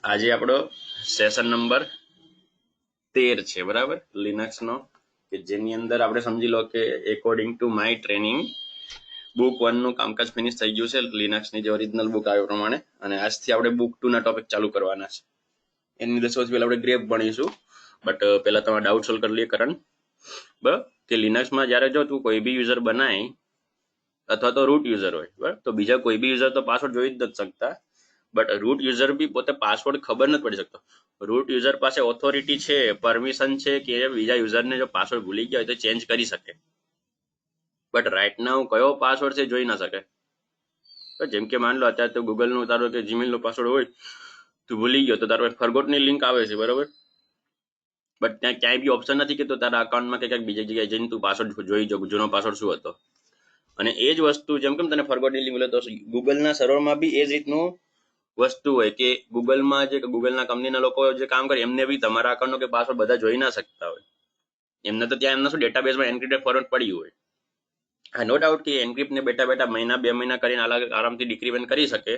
આજે આપણો session number 13 છે, બરાબર, લિનક્સ નો, કે જેની અંદર આપણે સમજી લો કે according to my training book 1 નું કામકાજ ફિનિશ થઈ ગયું છે, લિનક્સ ની જે ઓરિજિનલ બુક આવ્યો પ્રમાણે. અને આજથી આપણે બુક 2 ના ટોપિક ચાલુ કરવાના છે. એની અંદર સૌથી પહેલા આપણે ગ્રેપ ભણીશું, બટ પહેલા તમારે ડાઉટ સોલ્વ કરી લઈએ. કરણ, બરાબર, કે લિનક્સમાં જ્યારે જો તું કોઈ બી યુઝર બનાય અથવા તો રૂટ યુઝર હોય, બરાબર, તો બીજા કોઈ બી યુઝર તો પાસવર્ડ જોઈ જ નથી શકતા, બટ રૂટ યુઝર બી પોતે પાસવર્ડ ખબર નથી પડી શકતો. રૂટ યુઝર પાસે ઓથોરિટી છે, પરમિશન છે કે બીજા યુઝરને જો પાસવર્ડ ભૂલી ગયા હોય તો ચેન્જ કરી શકે, બટ રાઈટ નાઉ કયો પાસવર્ડ છે જોઈ ના શકે. જેમ કે માન લો અત્યારે તો ગૂગલ નું તારો કે જીમેલ નો પાસવર્ડ હોય, તું ભૂલી ગયો તો તારો ફરગોટ ની લિંક આવે છે, બરાબર, બટ ત્યાં ક્યાંય બી ઓપ્શન નથી કે તો તારા અકાઉન્ટમાં કે ક્યાંક બીજી જગ્યાએ જઈને તું પાસવર્ડ જોઈ જાવ જૂનો પાસવર્ડ શું હતો. અને એ જ વસ્તુ જેમ કેમ તને ફરગોટ ની લિંક મળે તો ગૂગલના સર્વરમાં બી એ જ રીતનું વસ્તુ હોય કે ગૂગલમાં જે ગૂગલના કંપનીના લોકો જે કામ કરે એમને બી તમારા અકાઉન્ટનો કે પાસવર્ડ બધા જોઈ ના શકતા હોય. એમને તો ત્યાં એમના શું ડેટાબેઝમાં એન્ક્રિપ્ટેડ ફોર્મેટ પડ્યું હોય. હા, નો ડાઉટ કે એન્ક્રિપ્ટ ને બેઠા બેઠા મહિના 2 મહિના કરીને અલગ આરામથી ડિક્રીમેન્ટ કરી શકે,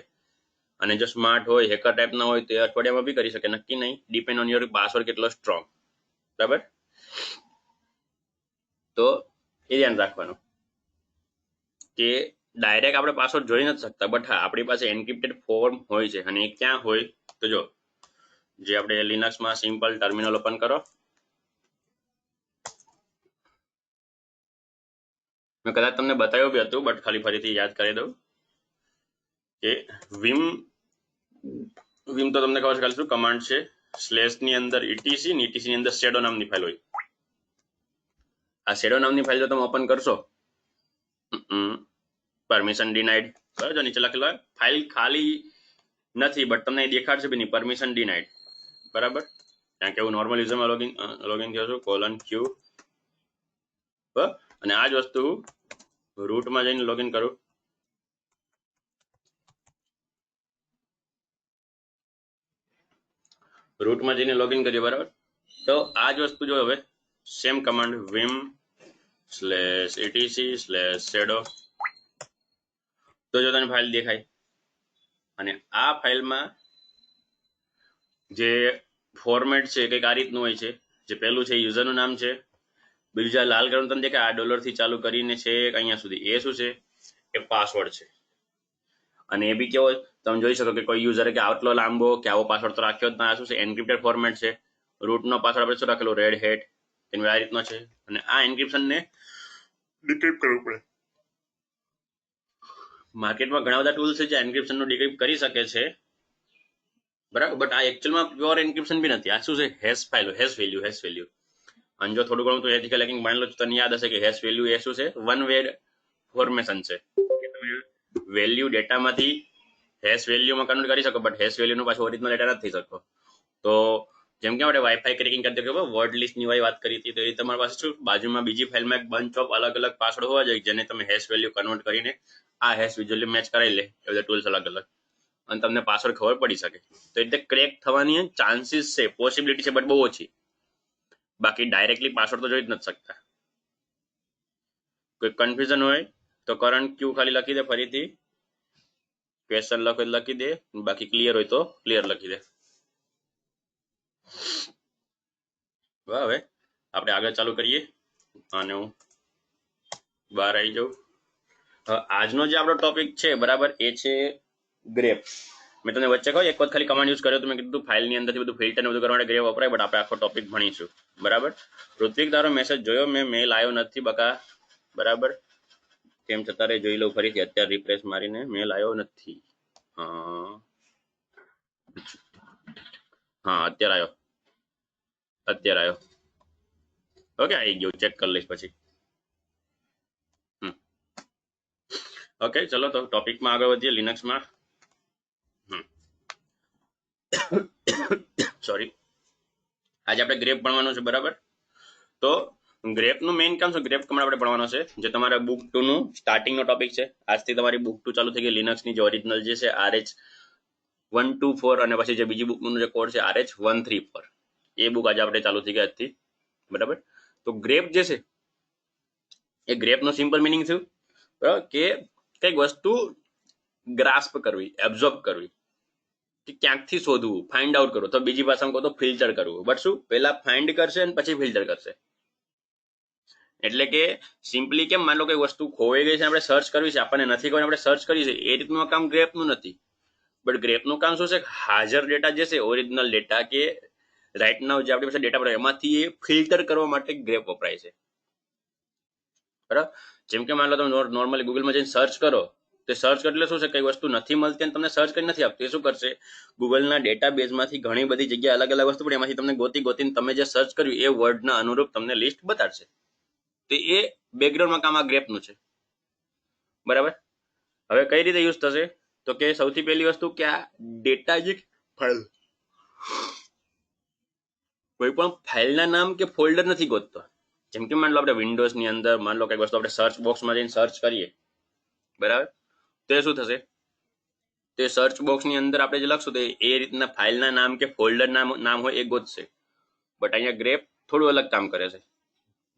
અને જો સ્માર્ટ હોય, હેકર ટાઈપના હોય તો અઠવાડિયામાં બી કરી શકે, નક્કી નહીં, ડિપેન્ડ ઓન યોર પાસવર્ડ કેટલો સ્ટ્રોંગ, બરાબર. તો એ ધ્યાન રાખવાનું કે ડાયરેક્ટ આપણે પાસવર્ડ જોઈ નથી શકતા, બટ હા આપણી પાસે એન્ક્રિપ્ટેડ ફોર્મ હોય છે. અને એ ક્યાં હોય તો જો, જે આપણે લિનક્સમાં સિમ્પલ ટર્મિનલ ઓપન કરો. મેં કદાચ તમને બતાવ્યું બી હતું, બટ ખાલી ફરીથી યાદ કરી દઉં કે વિમ તો તમને ખબર છે ખાલી શું કમાન્ડ છે, સ્લેશ ની અંદર ઇટીસી ની ઇટીસી ની અંદર શેડો નામની ફાઇલ હોય. આ શેડો નામની ફાઇલ જો તમે ઓપન કરશો, પરમિશન ડિનાઇડ, બરાબર, જો નીચે લખેલો ફાઇલ ખાલી નથી, બટ તમને દેખાડશે બી નહીં, પરમિશન ડિનાઇડ, બરાબર. ત્યાં કેવું નોર્મલ યુઝરમાં લોગિન થયો છું, કોલન ક્યુ, અને આ જ વસ્તુ રૂટમાં જઈને લોગિન કરું, રૂટમાં જઈને લોગિન કરીએ, બરાબર. તો આ જ વસ્તુ જો હવે સેમ કમાન્ડ vim /etc/shadow, તો જો તને ફાઇલ દેખાય. અને આ ફાઇલમાં જે ફોર્મેટ છે કંઈક આ રીતનું હોય છે. જે પહેલું છે યુઝરનું નામ છે, બીજું જે લાલ કલરનું તમને દેખાય આ ડોલર થી ચાલુ કરીને છે અહીંયા સુધી, એ શું છે, એ પાસવર્ડ છે. અને એ બી કેવો તમે જોઈ શકો કે કોઈ યુઝરે કે આટલો લાંબો કે આવો પાસવર્ડ તો રાખ્યો જ ના, શું છે, એન્ક્રિપ્ટેડ ફોર્મેટ છે. રૂટનો પાસવર્ડ આપણે શું રાખેલો, રેડ હેટ, એનો આ રીતનો છે. અને આ એન્ક્રિપ્શનને ડિક્રિપ્ટ કરવું પડે. માર્કેટમાં ઘણા બધા ટૂલ્સ છે જે એન્ક્રિપ્શનનું ડિક્રિપ્ટ કરી શકે છે, બરાબર, બટ આ એકચ્યુઅલમાં પ્યોર એન્ક્રિપ્શન બી નથી. આ શું છે, હેશ ફાઇલ, હેશ વેલ્યુ. અને જો થોડું ઘણું તો એથિકલ હેકિંગ માની લો, તને યાદ હશે કે હેશ વેલ્યુ એ શું છે, વન વે ફોર્મેશન છે, કે તમે વેલ્યુ ડેટામાંથી હેશ વેલ્યુમાં કન્વર્ટ કરી શકો, બટ હેશ વેલ્યુનો પાછો ઓરિજિનલ ડેટા નથી થઈ શકતો. તો જેમ કે આપણે વાઈફાઈ ક્રેકિંગ કરતી વખતે વર્ડ લિસ્ટની વાત કરી હતી, તો એ તમારી પાસે શું બાજુમાં બીજી ફાઇલમાં એક બંચ ઓફ અલગ અલગ પાસવર્ડ હોવા જોઈએ, જેને તમે હેશ વેલ્યુ કન્વર્ટ કરીને આ હેશ વિઝ્યુઅલી મેચ કરાવી લે, એ બધા ટૂલ્સ અલગ અલગ, અને તમને પાસવર્ડ ખબર પડી શકે. તો એટલે ક્રેક થવાની ચાન્સીસ છે, પોસિબિલિટી છે, બટ બહુ ઓછી. બાકી ડાયરેક્ટલી પાસવર્ડ તો જોઈ જ નથી શકતા. કોઈ કન્ફ્યુઝન હોય તો કરંટ ક્યુ ખાલી લખી દે, ફરીથી ક્વેશ્ચન લખી દે, બાકી ક્લિયર હોય તો ક્લિયર લખી દે. હવે આપણે આગળ ચાલુ કરીએ, અને હું બહાર આવી જાઉં. આજનો જે આપણો ટોપિક છે, બરાબર, એ છે ગ્રેપ. મેં તમને વચ્ચે કહ્યું એક વખત ખાલી કમાન્ડ યુઝ કર્યો તો મેં કીધું ફાઇલની અંદરથી બધું ફિલ્ટર ને બધું કરવા માટે ગ્રેપ વપરાય, બટ આપણે આખો ટોપિક ભણીશું, બરાબર. ઋત્વિક, તારો મેસેજ જોયો મેં, મેલ આવ્યો નથી બકા, બરાબર. કેમ છતાં જોઈ લઉં ફરીથી, અત્યારે રિફ્રેશ મારીને, મેલ આવ્યો નથી. હા અત્યારે આવ્યો. ઓકે, આવી ગયો, ચેક કરી લઈશ પછી. ઓકે, ચલો તો ટોપિકમાં આગળ વધીએ, લિનક્સમાં. સોરી, આજે આપણે ગ્રેપ ભણવાનું છે, બરાબર. તો ગ્રેપનું મેઇન કામ શું, ગ્રેપ કમાન્ડ આપણે ભણવાનો છે, જે તમારા બુક 2 નું સ્ટાર્ટિંગનો ટોપિક છે. આજથી તમારી બુક 2 ચાલુ થઈ ગઈ. લિનક્સની જે ઓરિજિનલ જે છે RH124, અને પછી જે બીજી બુકનું જે કોડ છે RH134, એ બુક આજે આપણે ચાલુ થઈ ગઈ આજથી, બરાબર. તો ગ્રેપ જે છે, એ ગ્રેપનો સિમ્પલ મિનિંગ થયું, બરાબર, કે કંઈક વસ્તુ ગ્રાસ્પ કરવી, એબ્ઝોર્બ કરવી, કે ક્યાંકથી શોધવું, ફાઇન્ડ આઉટ કરવું, તો બીજી ભાષામાં કહો તો ફિલ્ટર કરવું. બટ શું, પહેલા ફાઇન્ડ કરશે અને પછી ફિલ્ટર કરશે. એટલે કે સિમ્પલી કેમ, માન લો કોઈ વસ્તુ ખોવાઈ ગઈ છે, આપણે સર્ચ કરવી છે, આપણને નથી ખબર, આપણે સર્ચ કરી છે, એ રીતનું કામ ગ્રેપનું નથી. બટ ગ્રેપનું કામ શું છે, હાજર ડેટા જે છે, ઓરિજિનલ ડેટા કે રાઈટ નાઉ જે આપણી પાસે ડેટા પડે એમાંથી એ ફિલ્ટર કરવા માટે ગ્રેપ વપરાય છે. બરાબર. જેમ કે માન લો તમે નોર્મલી ગૂગલમાં જઈને સર્ચ કરો, તો સર્ચ એટલે શું છે, કઈ વસ્તુ નથી મળતી અને તમને સર્ચ કરી નથી આપતું, એ શું કરશે, ગૂગલના ડેટા બેઝમાંથી ઘણી બધી જગ્યાએ અલગ અલગ વસ્તુ પડે, એમાંથી તમને ગોતીને તમે જે સર્ચ કર્યું એ વર્ડના અનુરૂપ તમને લિસ્ટ બતાડશે. તો એ બેકગ્રાઉન્ડમાં કામ આ ગ્રેપનું છે. બરાબર. હવે કઈ રીતે યુઝ થશે, તો કે સૌથી પહેલી વસ્તુ કે આ ડેટા જે ફાઇલ, કોઈ પણ ફાઇલના નામ કે ફોલ્ડર નથી ગોતતો. જેમ કે માન લો આપણે વિન્ડોઝની અંદર માન લો કઈ વસ્તુ આપણે સર્ચ બોક્સમાં જઈને સર્ચ કરીએ, બરાબર, તો એ શું થશે, તે સર્ચ બોક્સની અંદર આપણે જે લખશું તો એ રીતના ફાઇલના નામ કે ફોલ્ડર નામ હોય એ ગોતશે. બટ અહીંયા ગ્રેપ થોડું અલગ કામ કરે છે.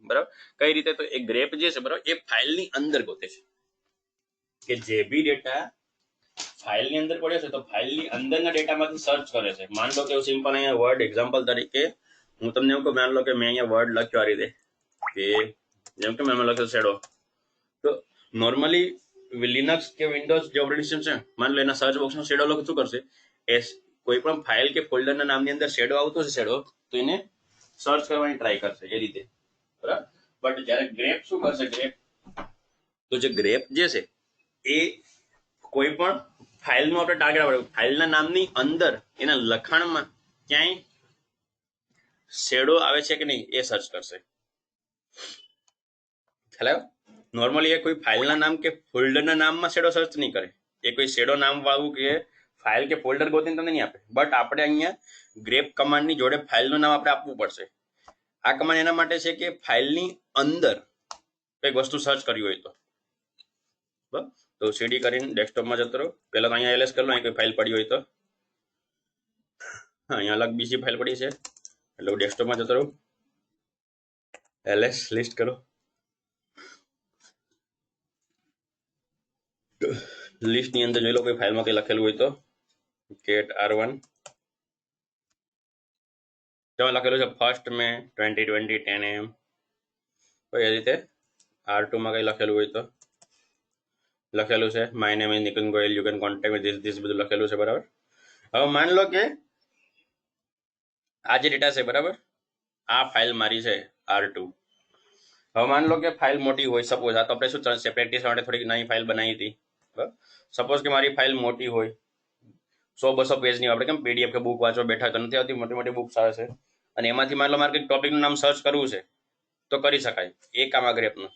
બરાબર. કઈ રીતે, તો એ ગ્રેપ જે છે, બરાબર, એ ફાઇલની અંદર ગોતે છે, કે જે બી ડેટા ફાઇલની અંદર પડે છે તો ફાઇલની અંદરના ડેટામાંથી સર્ચ કરે છે. માન લો કે એવું સિમ્પલ અહીંયા વર્ડ એક્ઝામ્પલ તરીકે હું તમને એવું કહું, માન લો કે મેં અહીંયા વર્ડ લખ્યો આ રીતે, કે જેમ કે મેં લખ્યો શેડો, તો નોર્મલી લિનક્સ કે વિન્ડોઝ જે ઓપરેટિંગ સિસ્ટમ છે, માન લો એના સર્ચ બોક્સમાં શેડો લખો, શું કરશે, એ કોઈ પણ ફાઇલ કે ફોલ્ડરના નામની અંદર શેડો આવતો છે શેડો, તો એને સર્ચ કરવાની ટ્રાય કરશે એ રીતે. બરાબર. બટ જ્યારે ગ્રેપ શું કરશે, ગ્રેપ, તો જે ગ્રેપ જે છે એ કોઈ પણ ફાઇલનું આપણે ટાર્ગેટ આપણે ફાઇલના નામની અંદર એના લખાણમાં ક્યાંય શેડો આવે છે કે નહીં એ સર્ચ કરશે. ખ્યાલ આવ્યો? નોર્મલી એ કોઈ ફાઇલના નામ કે ફોલ્ડરના નામમાં શેડો સર્ચ નહીં કરે, એ કોઈ શેડો નામ વાળું કે ફાઇલ કે ફોલ્ડર ગોતીને તમને નહીં આપે. બટ આપણે અહીંયા ગ્રેપ કમાન્ડની જોડે ફાઇલનું નામ આપણે આપવું પડશે. આ કમાન્ડ એના માટે છે કે ફાઇલની અંદર કંઈક વસ્તુ સર્ચ કરવી હોય તો. બરાબર. તો સીડી કરીને ડેસ્કટોપમાં જતો રહો, પહેલા તો અહીંયા એલએસ કરી લો, અહીં કોઈ ફાઇલ પડી હોય તો. હા, અહીંયા અલગ બીજી ફાઇલ પડી છે, એટલે હું ડેસ્કટોપમાં જતો રહું, એલએસ લિસ્ટ કરો, લિસ્ટની અંદર જોઈ લો કોઈ ફાઇલમાં કંઈ લખેલું હોય તો, get r1, તેમાં લખેલું છે 1st May 2020 10 AM. એ રીતે r2 માં કંઈ લખેલું હોય તો લખેલું છે my name is Nikunj Goyal, you can contact with this બધું લખેલું છે. બરાબર. હવે માન લો કે આ જે ડેટા છે, બરાબર, આ ફાઇલ મારી છે r2. હવે માન લો કે ફાઇલ મોટી હોય, સપોઝ આ તો આપણે શું પ્રેક્ટિસ માટે થોડીક નવી ફાઇલ બનાવી હતી. બરાબર. સપોઝ કે મારી ફાઇલ મોટી હોય, 100-200 પેજની, આપણે કેમ પીડીએફ કે બુક વાંચવા બેઠા તો નથી આવતી, મોટી મોટી બુક્સ આવે છે, અને એમાંથી માન લો મારે કંઈક ટોપિકનું નામ સર્ચ કરવું છે તો કરી શકાય, એ કામ આ ગ્રેપનું.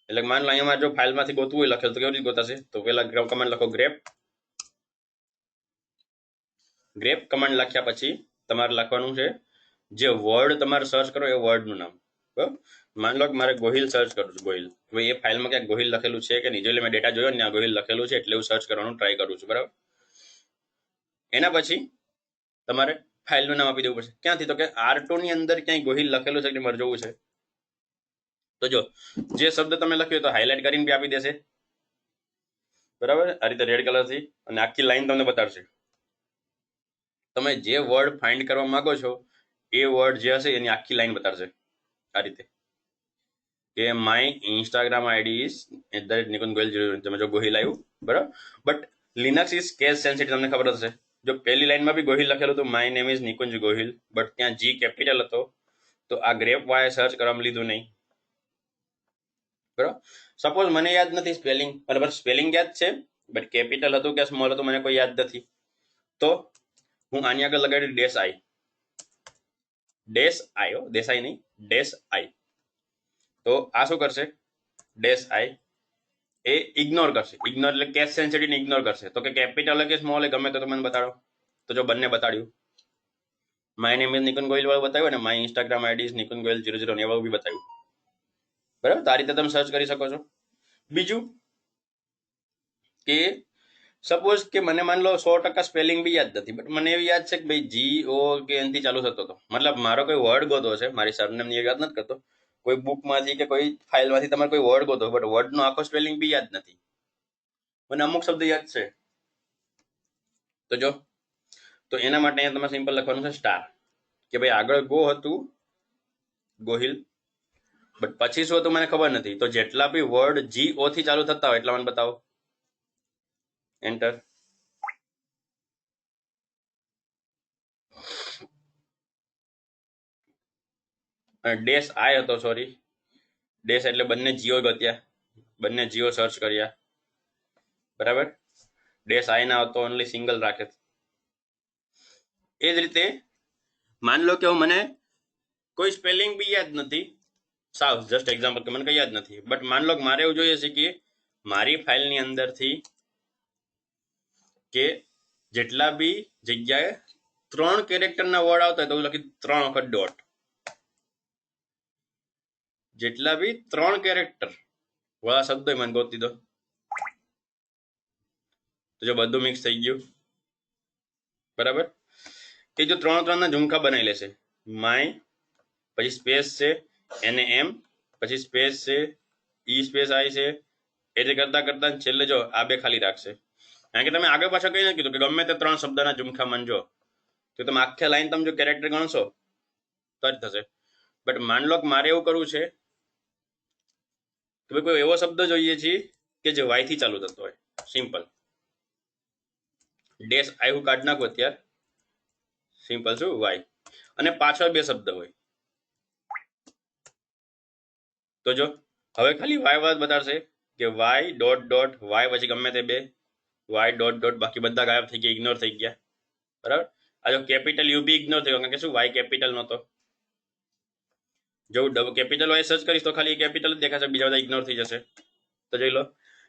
એટલે માન લો અહીંયા જો ફાઇલમાંથી ગોતવું હોય લખેલું તો કેવી રીતે ગોતાશે, તો પેલા ગ્રેપ કમાન્ડ લખો, ગ્રેપ કમાન્ડ લખ્યા પછી તમારે લખવાનું છે જે વર્ડ તમારે સર્ચ કરો એ વર્ડનું નામ. બરાબર. માન લો કે મારે ગોહિલ સર્ચ કરું છું, ગોહિલ, હવે એ ફાઇલમાં ક્યાંક ગોહિલ લખેલું છે કે નહીં, એટલે મેં ડેટા જોયો ને આ ગોહિલ લખેલું છે એટલે હું સર્ચ કરવાનું ટ્રાય કરું છું. બરાબર. એના પછી તમારે ફાઇલનું નામ આપી દેવું પડશે. ક્યાંથી, તો કે r2 ની અંદર ક્યાંય ગોહિલ લખેલું છે કે મારે જોવું છે, તો જો જે શબ્દ તમે લખ્યો તો હાઇલાઇટ કરીને બી આપી દેશે. બરાબર. આ રીતે રેડ કલરથી, અને આખી લાઈન તમને બતાડશે. તમે જે વર્ડ ફાઇન્ડ કરવા માંગો છો એ વર્ડ જે હશે એની આખી લાઈન બતાડશે આ રીતે, કે my Instagram ID is Nikunj Goyal, તમે જો ગોહિલ આવ્યું. બરાબર. But Linux is case sensitive, તમને ખબર હશે. જો પહેલી લાઈનમાં બી ગોહિલ લખેલું હતું, my name is Nikunj Gohil, but ત્યાં જી કેપિટલ હતો, તો આ ગ્રેપ વાય સર્ચ કરવામાં લીધું નહીં. બરાબર. સપોઝ મને યાદ નથી સ્પેલિંગ, બરાબર, સ્પેલિંગ યાદ છે બટ કેપિટલ હતું કે સ્મોલ હતું મને કોઈ યાદ નથી, તો હું આની આગળ લગાડી ડેશ આઈ, દેસાઈ નહીં, ડેશ આઈ. તો આ શું કરશે, ડેશ આઈ એ ઇગ્નોર કરશે. ઇગ્નોર એટલે કેસ સેન્સિટિવ ને ઇગ્નોર કરશે. તો કે કેપિટલ કે સ્મોલ ગમે તો મને બતાડો, તો જો બંને બતાડ્યું, my name is Nikunj Goyal વાળું બતાવ્યું અને my Instagram ID is Nikunj Goyal 00 A વાળું બી બતાવ્યું. બરાબર. તો આ રીતે તમે સર્ચ કરી શકો છો. બીજું કે સપોઝ કે મને માન લો 100% સ્પેલિંગ બી યાદ નથી, બટ મને એવી યાદ છે કે ભાઈ GO કે એનથી ચાલુ થતો હતો, મતલબ મારો કોઈ વર્ડ ગોતો છે, મારી સરનેમ ની યાદ નથી કરતો, કોઈ બુકમાંથી કે કોઈ ફાઇલમાંથી તમારે કોઈ વર્ડ ગોતો, બટ વર્ડનો આખો સ્પેલિંગ બી યાદ નથી, મને અમુક શબ્દ યાદ છે. તો જો તો એના માટે અહીંયા તમારે સિમ્પલ લખવાનું છે સ્ટાર, કે ભાઈ આગળ ગો હતું ગોહિલ, બટ પછી શું હતું મને ખબર નથી, તો જેટલા બી વર્ડ GO થી ચાલુ થતા હોય એટલા મને બતાવો. એન્ટર. ડેશ આઈ હતો, સોરી, ડેશ એટલે બંને જીઓ ગત્યા, બંને જીઓ સર્ચ કર્યા, બરાબર. ડેશ આઈ ના હતો, ઓનલી સિંગલ રાખે. એ જ રીતે માન લો કે મને કોઈ સ્પેલિંગ બી યાદ નથી, સાવ જસ્ટ એક્ઝામ્પલ કે મને કઈ યાદ નથી, બટ માન લો કે મારે એવું જોઈએ છે કે મારી ફાઇલની અંદરથી કે જેટલા બી જગ્યાએ 3 કેરેક્ટરના વર્ડ આવતા હોય તો લખી 3 વખત ડોટ, જેટલા બી 3 કેરેક્ટર વાળા શબ્દો મને ગોતી દો. તો જો બધું મિક્સ થઈ ગયું, બરાબર. એ જો 3 ના ઝુમખા બનાવી લેશે, માય પછી સ્પેસ છે NAM પછી સ્પેસ છે સ્પેસ આઈ છે, એ જે કરતા કરતા છેલ્લે જો આ બે ખાલી રાખશે. કારણ કે તમે આગળ પાછળ કઈ નથી કીધું કે ગમે તે 3 શબ્દના ઝુમખા માનજો, તો તમે આખી લાઈન તમે જો કેરેક્ટર ગણશો તો જ થશે. બટ માન લો કે મારે એવું કરવું છે કે કોઈ એવો શબ્દ જોઈએ છે કે જે વાય થી ચાલુ થતો હોય, સિમ્પલ. ડેશ આઈ હું કાઢ નાખું અત્યારે, સિમ્પલ શું વાય, અને પાછળ 2 શબ્દ હોય, તો જો હવે ખાલી વાય વાત બતાડશે કે વાય ડોટ ડોટ વાય પછી ગમે તે 2 વાય ડોટ ડોટ, બાકી બધા ગાયબ થઈ ગયા, ઇગ્નોર થઈ ગયા, બરાબર. આ જો કેપિટલ યુ બી ઇગ્નોર થયો, કારણ કે શું વાય કેપિટલ નહોતો. જો કેપિટલ વાય સર્ચ કરીશ તો ખાલી કેપિટલ જ દેખાશે, બીજા બધા ઇગ્નોર થઈ જશે. તો જોઈ લો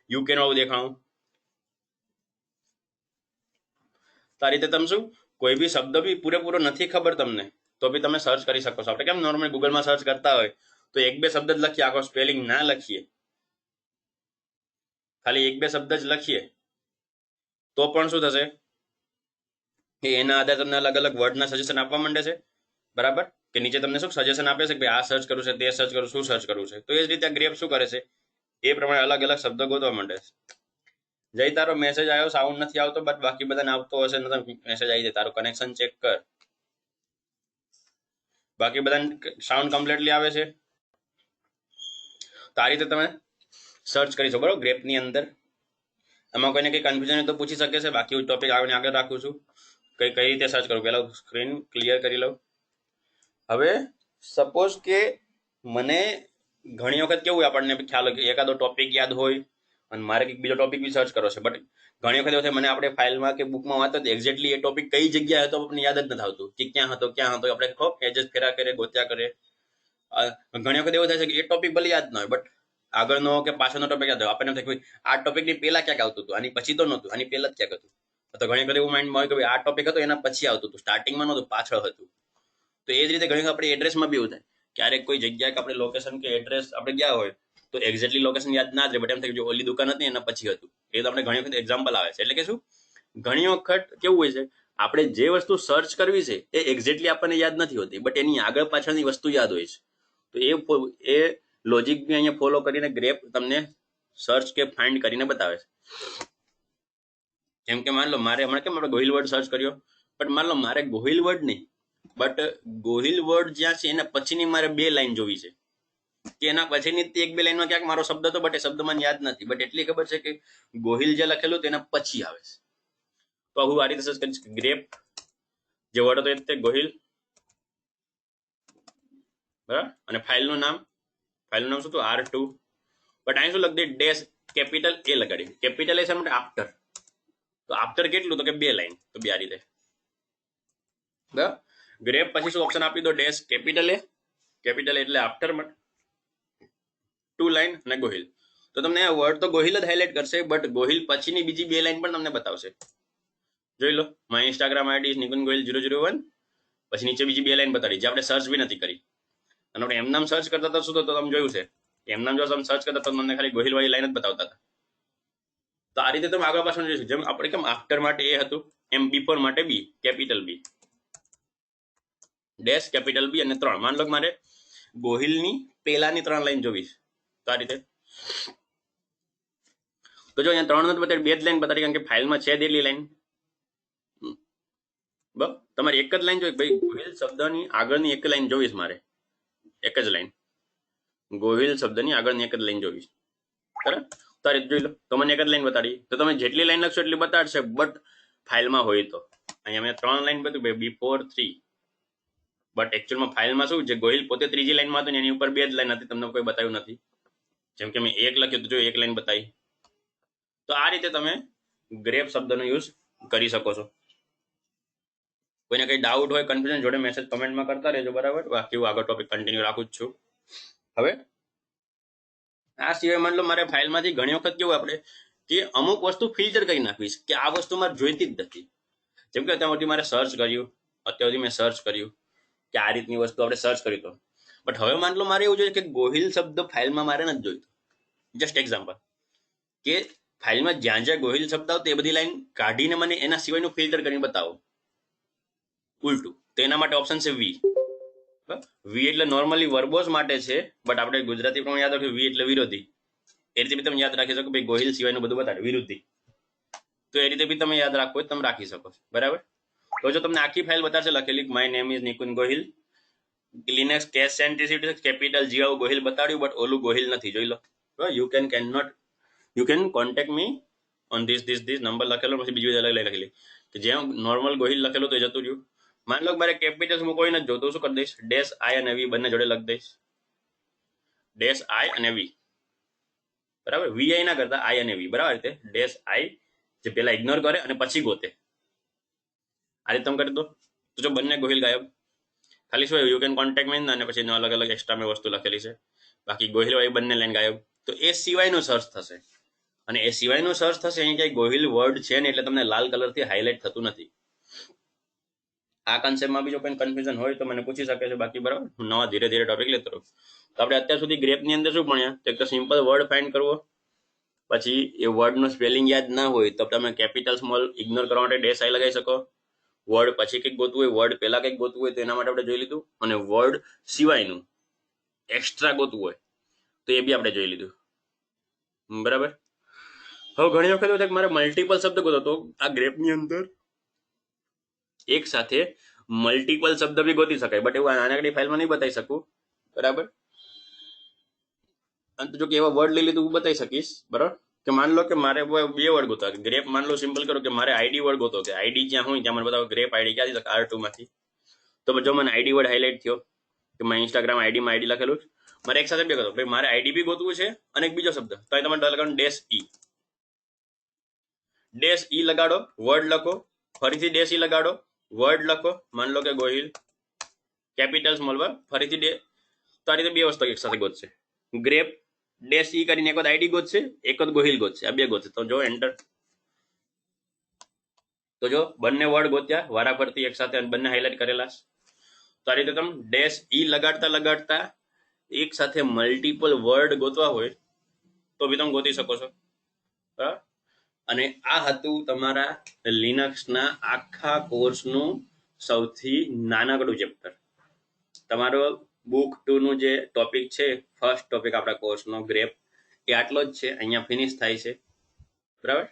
યુકે નો આવું દેખાણું. તો આ રીતે તમે શું કોઈ બી શબ્દ બી પૂરેપૂરો નથી ખબર તમને તો બી તમે સર્ચ કરી શકો છો. આપણે કેમ નોર્મલી ગૂગલમાં સર્ચ કરતા હોય તો 1-2 શબ્દ જ લખીએ, આખો સ્પેલિંગ ના લખીએ, ખાલી 1-2 શબ્દ જ લખીએ, તો પણ શું થશે કે એના આધારે તમને અલગ અલગ વર્ડના સજેશન આપવા માંડે છે, બરાબર. કે નીચે તમને શું સજેશન આપે છે કે આ સર્ચ કરવું છે, તે સર્ચ કરવું, શું સર્ચ કરવું છે. તો એ જ રીતે ગ્રેપ શું કરે છે, એ પ્રમાણે અલગ અલગ શબ્દ ગોતવા માંડે છે. જય તારો મેસેજ આવ્યો, સાઉન્ડ નથી આવતો, બટ બાકી બધાને આવતો હશે, મેસેજ આવી જાય, તારું કનેક્શન ચેક કર, બાકી બધાને સાઉન્ડ કમ્પ્લીટલી આવે છે. તો આ રીતે તમે સર્ચ કરી શકો, બરોબર, ગ્રેપની અંદર. એમાં કોઈને કંઈ કન્ફ્યુઝન હોય તો પૂછી શકે છે, બાકી હું ટોપિક આગળ રાખું છું. કઈ રીતે સર્ચ કરું, પહેલા સ્ક્રીન ક્લિયર કરી લઉં. હવે સપોઝ કે મને ઘણી વખત કેવું હોય, આપણને ખ્યાલ હોય કે એકાદો ટોપિક યાદ હોય અને મારે કંઈક બીજો ટોપિક બી સર્ચ કરવો છે, બટ ઘણી વખત એવું થાય મને આપણે ફાઇલમાં કે બુકમાં વાંચો તો એક્ઝેક્ટલી એ ટોપિક કઈ જગ્યાએ હતો આપણને યાદ જ નથી આવતું, કે ક્યાં હતો આપણે ખો એડજસ્ટ ફેરા કરે, ગોત્યા કરે. ઘણી વખત એવું થાય છે કે એ ટોપિક ભલે યાદ ના હોય, બટ આગળનો કે પાછળનો ટોપિક યાદ હોય. આપણને થાય કે આ ટોપિકની પહેલા ક્યાંક આવતું હતું, આની પછી તો નહોતું, આની પહેલા જ ક્યાંક હતું. તો ઘણી વખત એવું માઇન્ડમાં હોય કે આ ટોપિક હતો એના પછી આવતું હતું, સ્ટાર્ટિંગમાં નહોતું, પાછળ હતું. તો એ જ રીતે ઘણી વખત આપણે એડ્રેસમાં બી એવું થાય, ક્યારેક કોઈ જગ્યાએ કે આપણે લોકેશન કે એડ્રેસ આપણે ગયા હોય તો એક્ઝેક્ટલી લોકેશન યાદ ના જ રહે, બટ એમ થાય કે ઓલી દુકાન હતી એના પછી હતું. એ તો આપણે ઘણી વખત એક્ઝામ્પલ આવે છે. એટલે કે શું ઘણી વખત કેવું હોય છે, આપણે જે વસ્તુ સર્ચ કરવી છે એ એક્ઝેક્ટલી આપણને યાદ નથી હોતી, બટ એની આગળ પાછળની વસ્તુ યાદ હોય છે. તો એ લોજિક બી અહીંયા ફોલો કરીને ગ્રેપ તમને સર્ચ કે ફાઇન્ડ કરીને બતાવે છે. જેમ કે માન લો મારે હમણાં કેમ આપણે ગોહિલ વર્ડ સર્ચ કર્યો, બટ માન લો મારે ગોહિલ વર્ડ નહીં, બટ ગોહિલ વર્ડ જ્યાં છે એના પછીની મારે 2 લાઈન જોવી છે, કે એના પછીની 1-2 લાઈનમાં ક્યાંક મારો શબ્દ હતો, બટ એ શબ્દ મને યાદ નથી, બટ એટલી ખબર છે કે ગોહિલ જે લખેલું તેના પછી આવે છે. તો હું આ રીતે સર્ચ કરીશ ગ્રેપ, જે વર્ડ હતો એ રીતે ગોહિલ, બરાબર. અને ફાઇલનું નામ શું હતું, R2, બટ અહીં શું લખી દે ડેશ કેપિટલ A લગાડી, કેપિટલ A છે માટે આફ્ટર, તો આફ્ટર કેટલું, તો કે 2 લાઈન, તો બે આ રીતે, બરાબર. ગ્રેપ પછી શું ઓપ્શન આપી દો, ડેશ કેપિટલ A, કેપિટલ એટલે આફ્ટર માટે 2 લાઈન, અને ગોહિલ. તો તમને આ વર્ડ તો ગોહિલ જ હાઇલાઇટ કરશે, બટ ગોહિલ પછીની બીજી 2 લાઈન પણ તમને બતાવશે. જોઈ લો, my Instagram ID is Nikunj Gohil 001, પછી નીચે બીજી 2 લાઈન બતાડી જે આપણે સર્ચ બી નથી કરી. અને આપણે એમ નામ સર્ચ કરતા હતા શું તો તમે જોયું છે, એમ નામ જો તમે સર્ચ કરતા તો મને ખાલી ગોહિલ વાળી લાઈન જ બતાવતા હતા. તો આ રીતે તમે આગળ પાછળ જોઈશું, જેમ આપણે કેમ આફ્ટર માટે એ હતું એમ બિફોર માટે B, capital B, dash capital B અને 3. માન લો મારે ગોહિલની પહેલાની 3 લાઈન જોવી છે, તો આ રીતે. તો જો અહીંયા 3 નથી બતાવી, 2 જ લાઈન બતાવી, કારણ કે ફાઇલમાં છે એટલી લાઈન, તમારે એક જ લાઈન જોઈ ભાઈ, ગોહિલ શબ્દની આગળની એક લાઈન જોઈશ મારે, એક જ લાઈન, ગોહિલ શબ્દની આગળની એક જ લાઈન જોઈશ, બરાબર? તારે જોઈ લો તો મને એક જ લાઈન બતાડી, તો તમે જેટલી લાઈન લખશો એટલી બતાડશે, બટ ફાઇલમાં હોય તો અહીંયા મેં 3 લાઈન બતાવ્યું ભાઈ, બિફોર 3, બટ એકચ્યુઅલમાં ફાઇલમાં શું છે, ગોહિલ પોતે ત્રીજી લાઈનમાં હતું ને એની ઉપર 2 જ લાઈન હતી, તમને કોઈ બતાવ્યું નથી. જેમ કે મેં 1 લખ્યું તો જો 1 લાઈન બતાવી. તો આ રીતે તમે ગ્રેપ શબ્દનો યુઝ કરી શકો છો. કોઈને કઈ ડાઉટ હોય, કન્ફ્યુઝન, જોડે મેસેજ કમેન્ટમાં કરતા રહેજો, બરાબર? બાકી હું આગળ ટોપિક કન્ટિન્યુ રાખું જ છું. હવે આ સિવાય માન લો મારે ફાઇલમાંથી ઘણી વખત કેવું આપણે કે અમુક વસ્તુ ફિલ્ટર કરી નાખવીશ કે આ વસ્તુ મારે જોઈતી જ નથી. જેમ કે અત્યાર સુધી મારે સર્ચ કર્યું, અત્યાર સુધી મેં સર્ચ કર્યું કે આ રીતની વસ્તુ આપણે સર્ચ કરી તો, બટ હવે માન લો મારે એવું જોઈએ કે ગોહિલ શબ્દ ફાઇલમાં મારે નથી જોઈતો. જસ્ટ એક્ઝામ્પલ કે ફાઇલમાં જ્યાં જ્યાં ગોહિલ શબ્દ આવતો એ બધી લાઈન કાઢીને મને એના સિવાયનું ફિલ્ટર કરીને બતાવો ઉલટું. તો એના માટે ઓપ્શન છે વી. વી એટલે નોર્મલી વર્બોસ માટે છે, બટ આપણે ગુજરાતી પ્રમાણે યાદ રાખ્યું વી એટલે વિરોધી. એ રીતે બી તમે યાદ રાખી શકો ભાઈ, ગોહિલ સિવાયનું બધું બતાડે વિરુદ્ધી. તો એ રીતે બી તમે યાદ રાખો, તમે રાખી શકો, બરાબર? તો જો તમને આખી ફાઇલ બતાવશે લખેલી my name is Nikunj Gohil, Linux case sensitivity capital G આવું ગોહિલ બતાડ્યું, બટ ઓલું ગોહિલ નથી, જોઈ લો. You can contact me on this number લખેલો, પછી બીજું અલગ લખેલી કે જ્યાં નોર્મલ ગોહિલ લખેલું તો એ જતું રહ્યું. માન લો મારે કેપિટલ્સ મૂકવી નથી જોતું, શું કરી દઈશ, ડેશ આઈ અને વી બંને જોડે લખી દઈશ, ડેશ આઈ અને વી, બરાબર? વી આઈ ના કરતા આઈ અને વી, બરાબર? રીતે ડેશ આઈ જે પેલા ઇગ્નોર કરે અને પછી ગોતે, આ રીતે તમે કરી દો તો જો બંને ગોહિલ ગાયબ. ખાલી શું યુ કેન કોન્ટેક્ટ મી અને પછી અલગ અલગ એક્સ્ટ્રા મેં વસ્તુ લખેલી છે, બાકી ગોહિલ વાળી બંને લાઈન ગાયબ. તો એ સિવાયનું સર્ચ થશે, અને એ સિવાયનું સર્ચ થશે અહીં કઈ ગોહિલ વર્ડ છે ને એટલે તમને લાલ કલરથી હાઇલાઇટ થતું નથી. આ કન્સેપ્ટમાં બીજો કોઈ કન્ફ્યુઝન હોય તો મને પૂછી શકે છે, બાકી બરાબર હું નવા ધીરે ધીરે ટોપિક લેતો રહું. તો આપણે અત્યાર સુધી ગ્રેપની અંદર શું ભણ્યા, તો એક તો સિમ્પલ વર્ડ ફાઇન્ડ કરવો, પછી એ વર્ડનું સ્પેલિંગ યાદ ના હોય તો તમે કેપિટલ સ્મોલ ઇગ્નોર કરવા માટે ડેશ આઈ લગાવી શકો. વર્ડ પછી કંઈક ગોતવું હોય, વર્ડ પહેલા કંઈક ગોતવું હોય તો એના માટે આપણે જોઈ લીધું, અને વર્ડ સિવાયનું એક્સ્ટ્રા ગોતવું હોય તો એ બી આપણે જોઈ લીધું, બરાબર? હવે ઘણી વખત એવું થાય કે મારે મલ્ટિપલ શબ્દ ગોતો, તો આ ગ્રેપની અંદર એક સાથે મલ્ટિપલ શબ્દ બી ગોતી શકાય, બટ એવું નાનકડી ફાઇલમાં નહીં બતાવી શકું, બરાબર? અને જો કે એવા વર્ડ લઈ લીધું હું બતાવી શકીશ, બરાબર? કે માન લો કે મારે બે વર્ડ ગોતવા, ગ્રેપ માન લો સિમ્પલ કરો કે મારે આઈડી વર્ડ ગોતો, કે આઈડી જ્યાં હોય ત્યાં મને બતાવો ગ્રેપ આઈડી ક્યાંથી, R2 માંથી. તો જો મને આઈડી વર્ડ હાઇલાઇટ થયો કે મેં ઇન્સ્ટાગ્રામ આઈડીમાં આઈડી લખેલું, મારે એક સાથે બે ગોતો, ભાઈ મારે આઈડી બી ગોતવું છે અને એક બીજો શબ્દ, તો અહીં તમારે લગાડવાનું ડેશ ઈ લગાડો, વર્ડ લખો, ફરીથી ડેશ ઈ લગાડો, વર્ડ લખો, માન લો કે ગોહિલ કેપિટલ સ્મોલ વર્ડ, ફરીથી ડે, તો આ રીતે બે વસ્તુ એક સાથે ગોતશે. ગ્રેપ ડેશ ઈ કરીને એક વખત આઈડી ગોતશે, એક વખત ગોહિલ ગોતશે, આ બે ગોતશે. તો જો એન્ટર, તો જો બંને વર્ડ ગોત્યા વારા ફરતી એક સાથે, બંને હાઇલાઇટ કરેલા. તો આ રીતે તમે ડેશ ઈ લગાડતા લગાડતા એક સાથે મલ્ટિપલ વર્ડ ગોતવા હોય તો બી તમે ગોતી શકો છો, બરાબર? અને આ હતું તમારા લિનક્સના આખા કોર્સનું સૌથી નાનકડું ચેપ્ટર. તમારો બુક 2 નું જે ટોપિક છે, ફર્સ્ટ ટોપિક આપણા કોર્સનો ગ્રેપ, એ આટલો જ છે, અહીંયા ફિનિશ થાય છે, બરાબર?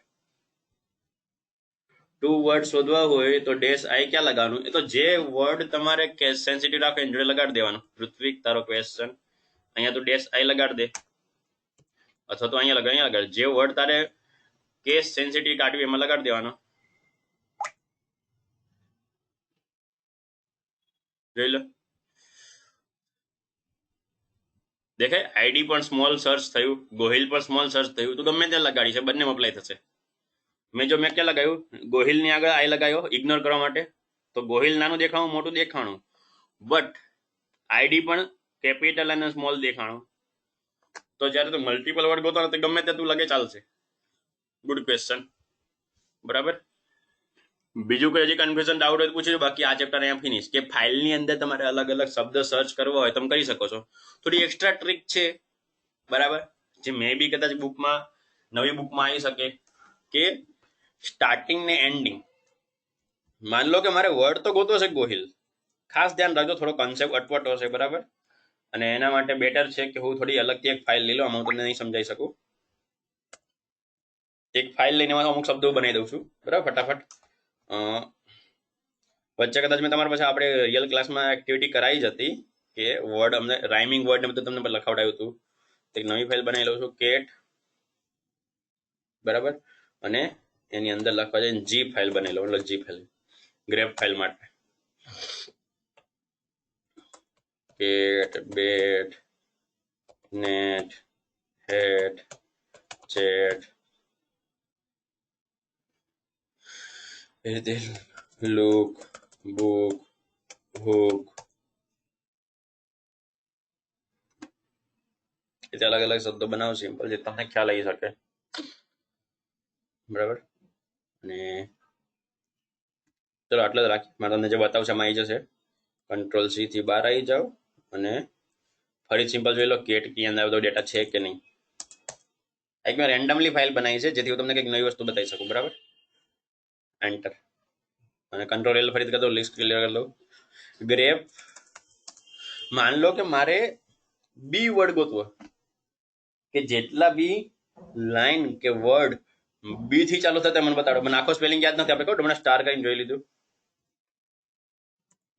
2 વર્ડ શોધવા હોય તો ડેશ આઈ ક્યાં લગાવવાનું, એ તો જે વર્ડ તમારે કેસ સેન્સિટિવ રાખે એની જોડે લગાડી દેવાનું. ઋત્વિક તારો ક્વેશ્ચન, અહીંયા તો ડેશ આઈ લગાડી દે, અથવા તો અહીંયા લગાડ, જે વર્ડ તારે કેસ સેન્સિટિવ કાઢવી એમાં લગાડી દેવાનો. જોઈ લો, દેખાય આઈડી પણ સ્મોલ સર્ચ થયું, ગોહિલ પણ સ્મોલ સર્ચ થયું, તો ગમે ત્યાં લગાડી છે, બંને અપ્લાય થશે. મેં ક્યાં લગાવ્યું, ગોહિલની આગળ આઈ લગાવ્યો ઇગ્નોર કરવા માટે, તો ગોહિલ નાનું દેખાણું, મોટું દેખાણું, બટ આઈડી પણ કેપિટલ અને સ્મોલ દેખાણું. તો જ્યારે તો મલ્ટિપલ વર્ડ ગોતો તો ગમે ત્યાં તું લગે ચાલશે. ગુડ ક્વેશ્ચન, બરાબર? બીજું કોઈ હજી કન્ફ્યુઝન ડાઉટ હોય પૂછજો, બાકી આ ચેપ્ટર અહીંયા ફિનિશ. કે ફાઇલની અંદર તમારે અલગ અલગ શબ્દ સર્ચ કરવા હોય તમે કરી શકો છો. થોડી એક્સ્ટ્રા ટ્રીક છે, બરાબર, જે મે બી કદાચ બુકમાં, નવી બુકમાં આવી શકે, કે સ્ટાર્ટિંગ ને એન્ડિંગ. માન લો કે મારે વર્ડ તો ગોતો છે ગોહિલ, ખાસ ધ્યાન રાખજો, થોડો કોન્સેપ્ટ અટપટો હશે, બરાબર? અને એના માટે બેટર છે કે હું થોડી અલગથી એક ફાઇલ લઈ લો, આમાં હું તમને નહીં સમજાઈ શકું. એક ફાઇલ લઈને અમુક શબ્દો બનાવી દઉં છું, બરાબર? ફટાફટ વચ્ચે કદાચ મેં તમારા પાસે આપણે રિયલ ક્લાસમાં એક્ટિવિટી કરાવી જ હતી કે વર્ડ અમને રાઇમિંગ વર્ડ ને બધું તમને લખાવડાવ્યું હતું. એક નવી ફાઇલ બનાવી લઉં છું કેટ, બરાબર, અને એની અંદર લખવા જાય જી ફાઇલ બનાવી લઉં, એટલે જી ફાઇલ ગ્રેપ ફાઇલ માટે કેટ બેટ નેટ હેટ ચેટ એ રીતે લુક બુક હુક એટલે અલગ અલગ શબ્દો બનાવો સિમ્પલ જે તમને ખ્યાલ આવી શકે, બરાબર. અને ચલો આટલા જ રાખી, મારે તમને જે બતાવશે એમાં આવી જશે. કંટ્રોલ સી થી બહાર આવી જાઓ અને ફરી સિમ્પલ જોઈ લો કેટ કી અંદર બધો ડેટા છે કે નહીં. એક મેં રેન્ડમલી ફાઇલ બનાવી છે જેથી હું તમને કંઈક નવી વસ્તુ બતાવી શકું, બરાબર. એન્ટર અને કંટ્રોલ એલ ફરીથી કરી દો, લિસ્ટ ક્લિયર કરી દો. ગ્રેપ, માન લો કે મારે બી વર્ડ ગોતવો કે જેટલા બી લાઈન કે વર્ડ બી થી ચાલુ થતા મને બતાડો. મને આખો સ્પેલિંગ યાદ નથી, આપણે કહું હમણાં સ્ટાર કરીને જોઈ લીધું,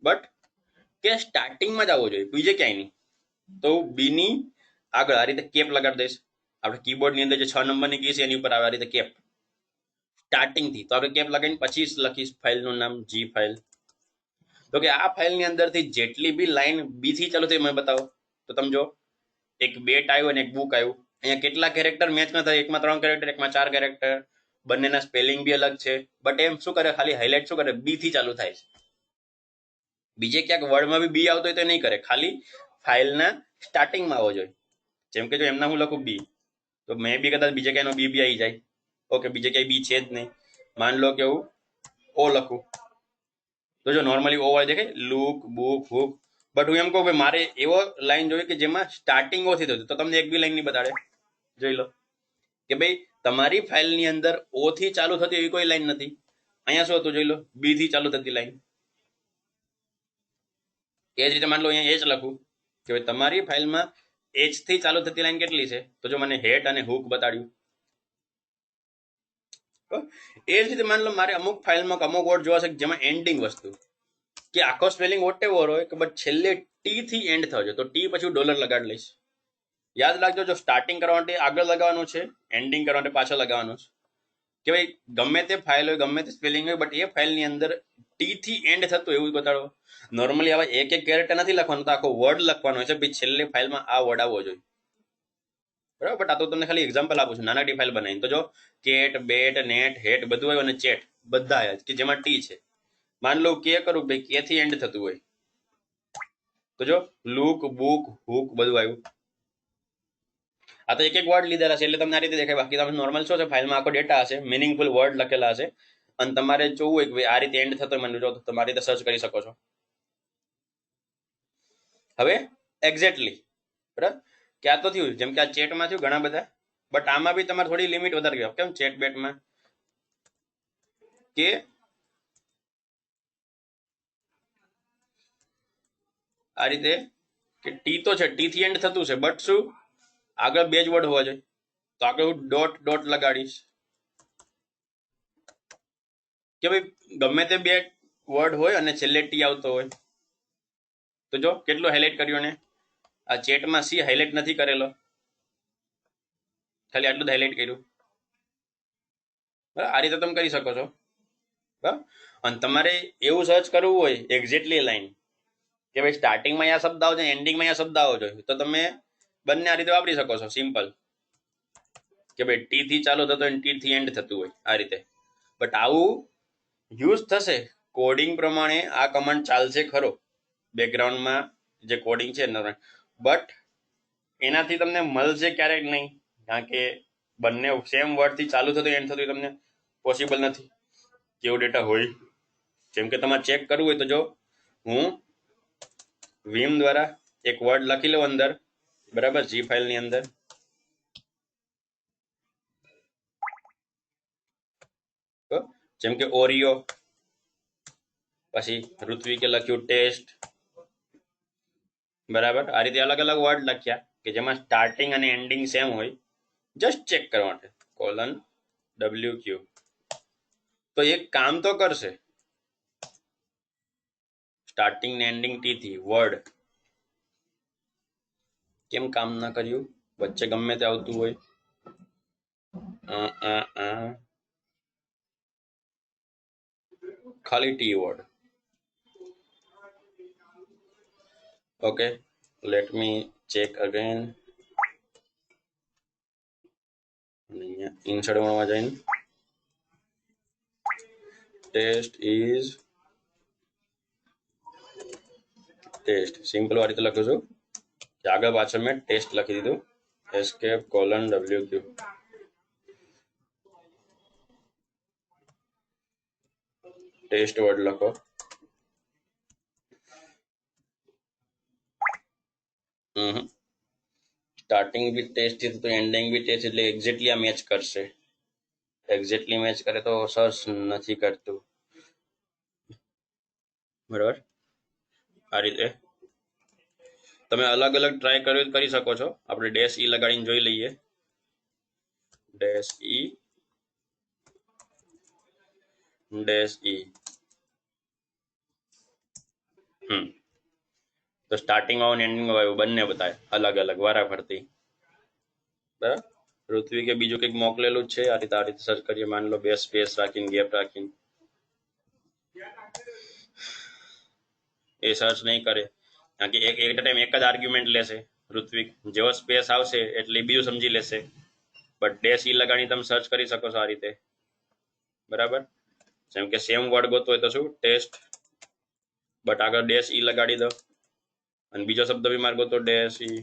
બટ કે સ્ટાર્ટિંગમાં જ આવવો જોઈએ, બીજે ક્યાંય નહીં. તો બી ની આગળ આ રીતે કેપ લગાડી દઈશ. આપણે કીબોર્ડ ની અંદર જે 6 નંબરની કી છે એની ઉપર આવે આ રીતે કેપ સ્ટાર્ટિંગ થી. તો આપણે કેપ લગાવીને પછી લખીશ ફાઇલનું નામ જી ફાઇલ. તો કે આ ફાઇલની અંદરથી જેટલી બી લાઈન બી થી ચાલુ થઈ મને બતાવો. તો તમે જો એક બેટ આવ્યું અને એક બુક આવ્યું. અહીંયા કેટલા કેરેક્ટર મેચ ન થાય, એકમાં 3 કેરેક્ટર, એકમાં 4 કેરેક્ટર, બંનેના સ્પેલિંગ બી અલગ છે, બટ એમ શું કરે, ખાલી હાઇલાઇટ શું કરે, બી થી ચાલુ થાય છે. બીજે ક્યાંક વર્ડમાં બી બી આવતો હોય તો નહીં કરે, ખાલી ફાઇલના સ્ટાર્ટિંગમાં આવવો જોઈએ. જેમ કે જો એમના હું લખું બી, તો મેં બી કદાચ બીજે ક્યાંયનો બી આવી જાય. ઓકે, બીજે ક્યાંય બી છે જ નહીં. માન લો કે હું ઓ લખું તો જો નોર્મલી ઓ વાળી દેખાય, લુક બુક હુક. બટ હું એમ કહું કે મારે એવો લાઈન જોઈએ કે જેમાં સ્ટાર્ટિંગ ઓથી થતું, તો તમને એક બી લાઈન નહીં બતાડે. જોઈ લો કે ભાઈ તમારી ફાઇલની અંદર ઓ થી ચાલુ થતી એવી કોઈ લાઈન નથી. અહીંયા શું હતું જોઈ લો, બી થી ચાલુ થતી લાઈન. એ જ રીતે માન લો અહીંયા એચ લખું કે ભાઈ તમારી ફાઇલમાં એચ થી ચાલુ થતી લાઈન કેટલી છે, તો જો મને હેટ અને હુક બતાડ્યું. એ જ રીતે માન લો મારે અમુક ફાઇલમાં અમુક વર્ડ જોવા છે જેમાં એન્ડિંગ વસ્તુ, કે આખો સ્પેલિંગ વોટ એવર હોય કે બટ છેલ્લે ટી થી એન્ડ થયો છે, તો ટી પછી ડોલર લગાડી લઈશ. યાદ રાખજો, જો સ્ટાર્ટિંગ કરવા માટે આગળ લગાવવાનું છે, એન્ડિંગ કરવા માટે પાછળ લગાવવાનું છે. કે ભાઈ ગમે તે ફાઇલ હોય, ગમે તે સ્પેલિંગ હોય, બટ એ ફાઇલની અંદર ટી થી એન્ડ થતું એવું બતાડો. નોર્મલી આવા એક એક કેરેક્ટર નથી લખવાનું, તો આખો વર્ડ લખવાનો હોય છે, ભાઈ છેલ્લે ફાઇલમાં આ વર્ડ આવવો જોઈએ, બરાબર. બટ આ તો તમને ખાલી એક્ઝામ્પલ આપું છું, નાના ટી ફાઇલ બનાવીને. તો જો કેટ બેટ નેટ હેટ બધું આવ્યું અને ચેટ બધા આવ્યા કે જેમાં ટી છે. માન લો કે કરું ભાઈ કે થી એન્ડ થતું હોય, તો જો લુક બુક હુક બધું આવ્યું. આ તો એક એક વર્ડ લીધેલા છે એટલે તમને આ રીતે દેખાય. બાકી તમે નોર્મલ શું છે, ફાઇલમાં આખો ડેટા હશે, મિનિંગફુલ વર્ડ લખેલા હશે, અને તમારે જોવું હોય કે આ રીતે એન્ડ થતો મને જો, તો તમારી રીતે સર્ચ કરી શકો છો. હવે એક્ઝેક્ટલી બરાબર કે આ તો થયું, જેમ કે આ ચેટમાં થયું ઘણા બધા, બટ આમાં બી તમારે થોડી લિમિટ વધારે ગયો. કેમ ચેટ બેટમાં કે આ રીતે કે ટી તો છે, ટી થી એન્ડ થતું છે, બટ શું આગળ બે જ વર્ડ હોવા જોઈએ, તો આગળ હું ડોટ ડોટ લગાડીશ કે ભાઈ ગમે તે બે વર્ડ હોય અને છેલ્લે ટી આવતો હોય. તો જો કેટલો હાઇલાઇટ કર્યો ને, આ ચેટમાં સી હાઇલાઇટ નથી કરેલો, ખાલી આટલું જ હાઇલાઇટ કર્યું, બરાબર. આ રીતે તમે કરી શકો છો, બરાબર. અને તમારે એવું સર્ચ કરવું હોય એક્ઝેક્ટલી લાઈન કે ભાઈ સ્ટાર્ટિંગમાં આ શબ્દ આવજો, એન્ડિંગમાં આ શબ્દ આવવો જોઈએ, તો તમે બંને આ રીતે વાપરી શકો છો. સિમ્પલ કે ભાઈ ટી થી ચાલુ થતો હોય ટી થી એન્ડ થતું હોય આ રીતે. બટ આવું યુઝ થશે કોડિંગ પ્રમાણે, આ કમાન્ડ ચાલશે ખરો બેકગ્રાઉન્ડમાં જે કોડિંગ છે, બટ એનાથી તમને મળશે ક્યારેક નહીં, કારણ કે બંને સેમ વર્ડ થી ચાલુ થતું એન્ડ થતું તમને પોસિબલ નથી. કેવો ડેટા હોય, જેમ કે તમારે ચેક કરવું હોય તો જો હું વીમ દ્વારા એક વર્ડ લખી લઉં અંદર, બરાબર, જી ફાઇલ ની અંદર. જેમ કે ઓરિયો, પછી ઋત્વિકે લખ્યું ટેસ્ટ, બરાબર. આ રીતે અલગ અલગ વર્ડ લખ્યા કે જેમાં સ્ટાર્ટિંગ અને એન્ડિંગ સેમ હોય, જસ્ટ ચેક કરવા માટે કોલન WQ. તો એક કામ તો કરશે, સ્ટાર્ટિંગ ને એન્ડિંગ ટી થી વર્ડ કેમ કામ ના કર્યું? વચ્ચે ગમે તે આવતું હોય ખાલી T word. Okay, let me check again. Insert માં જઈને ટેસ્ટ ઇઝ ટેસ્ટ સિમ્પલ આ રીતે લખું છું કે આગળ પાછળ મેં ટેસ્ટ લખી દીધું, escape colon WQ. Test word લખો. સ્ટાર્ટિંગ બી ટેસ્ટ છે તો એન્ડિંગ બી ટેસ્ટ, એટલે એક્ઝેક્ટલી આ મેચ કરશે. એક્ઝેક્ટલી મેચ કરે તો સર્ચ નથી કરતું, બરાબર. આ રીતે તમે અલગ અલગ ટ્રાય કરી શકો છો. આપણે ડેશ ઈ લગાડીને જોઈ લઈએ. ડેશ ઈ તો સ્ટાર્ટિંગ આવો ને એન્ડિંગ આવ્યું બંને બતાવે અલગ અલગ વારા ફરતી, બરાબર. પૃથ્વી કે બીજું કંઈક મોકલેલું છે. આ રીતે સર્ચ કરીએ. માની લો બે સ્પેસ રાખીને ગેપ રાખીને, એ સર્ચ નહીં કરે કારણ કે એક ટાઈમ એક જ આર્ગ્યુમેન્ટ લેશે. પૃથ્વી જેવો સ્પેસ આવશે એટલે બીજું સમજી લેશે. બટ ડેશ ઈ લગાડી તમે સર્ચ કરી શકો છો આ રીતે, બરાબર. જેમ કે સેમ વર્ડ ગોતો હોય તો શું ટેસ્ટ, બટ આગળ ડેશ ઈ લગાડી દો અને બીજો શબ્દ બી માર ગોતો ડેશ ઈ,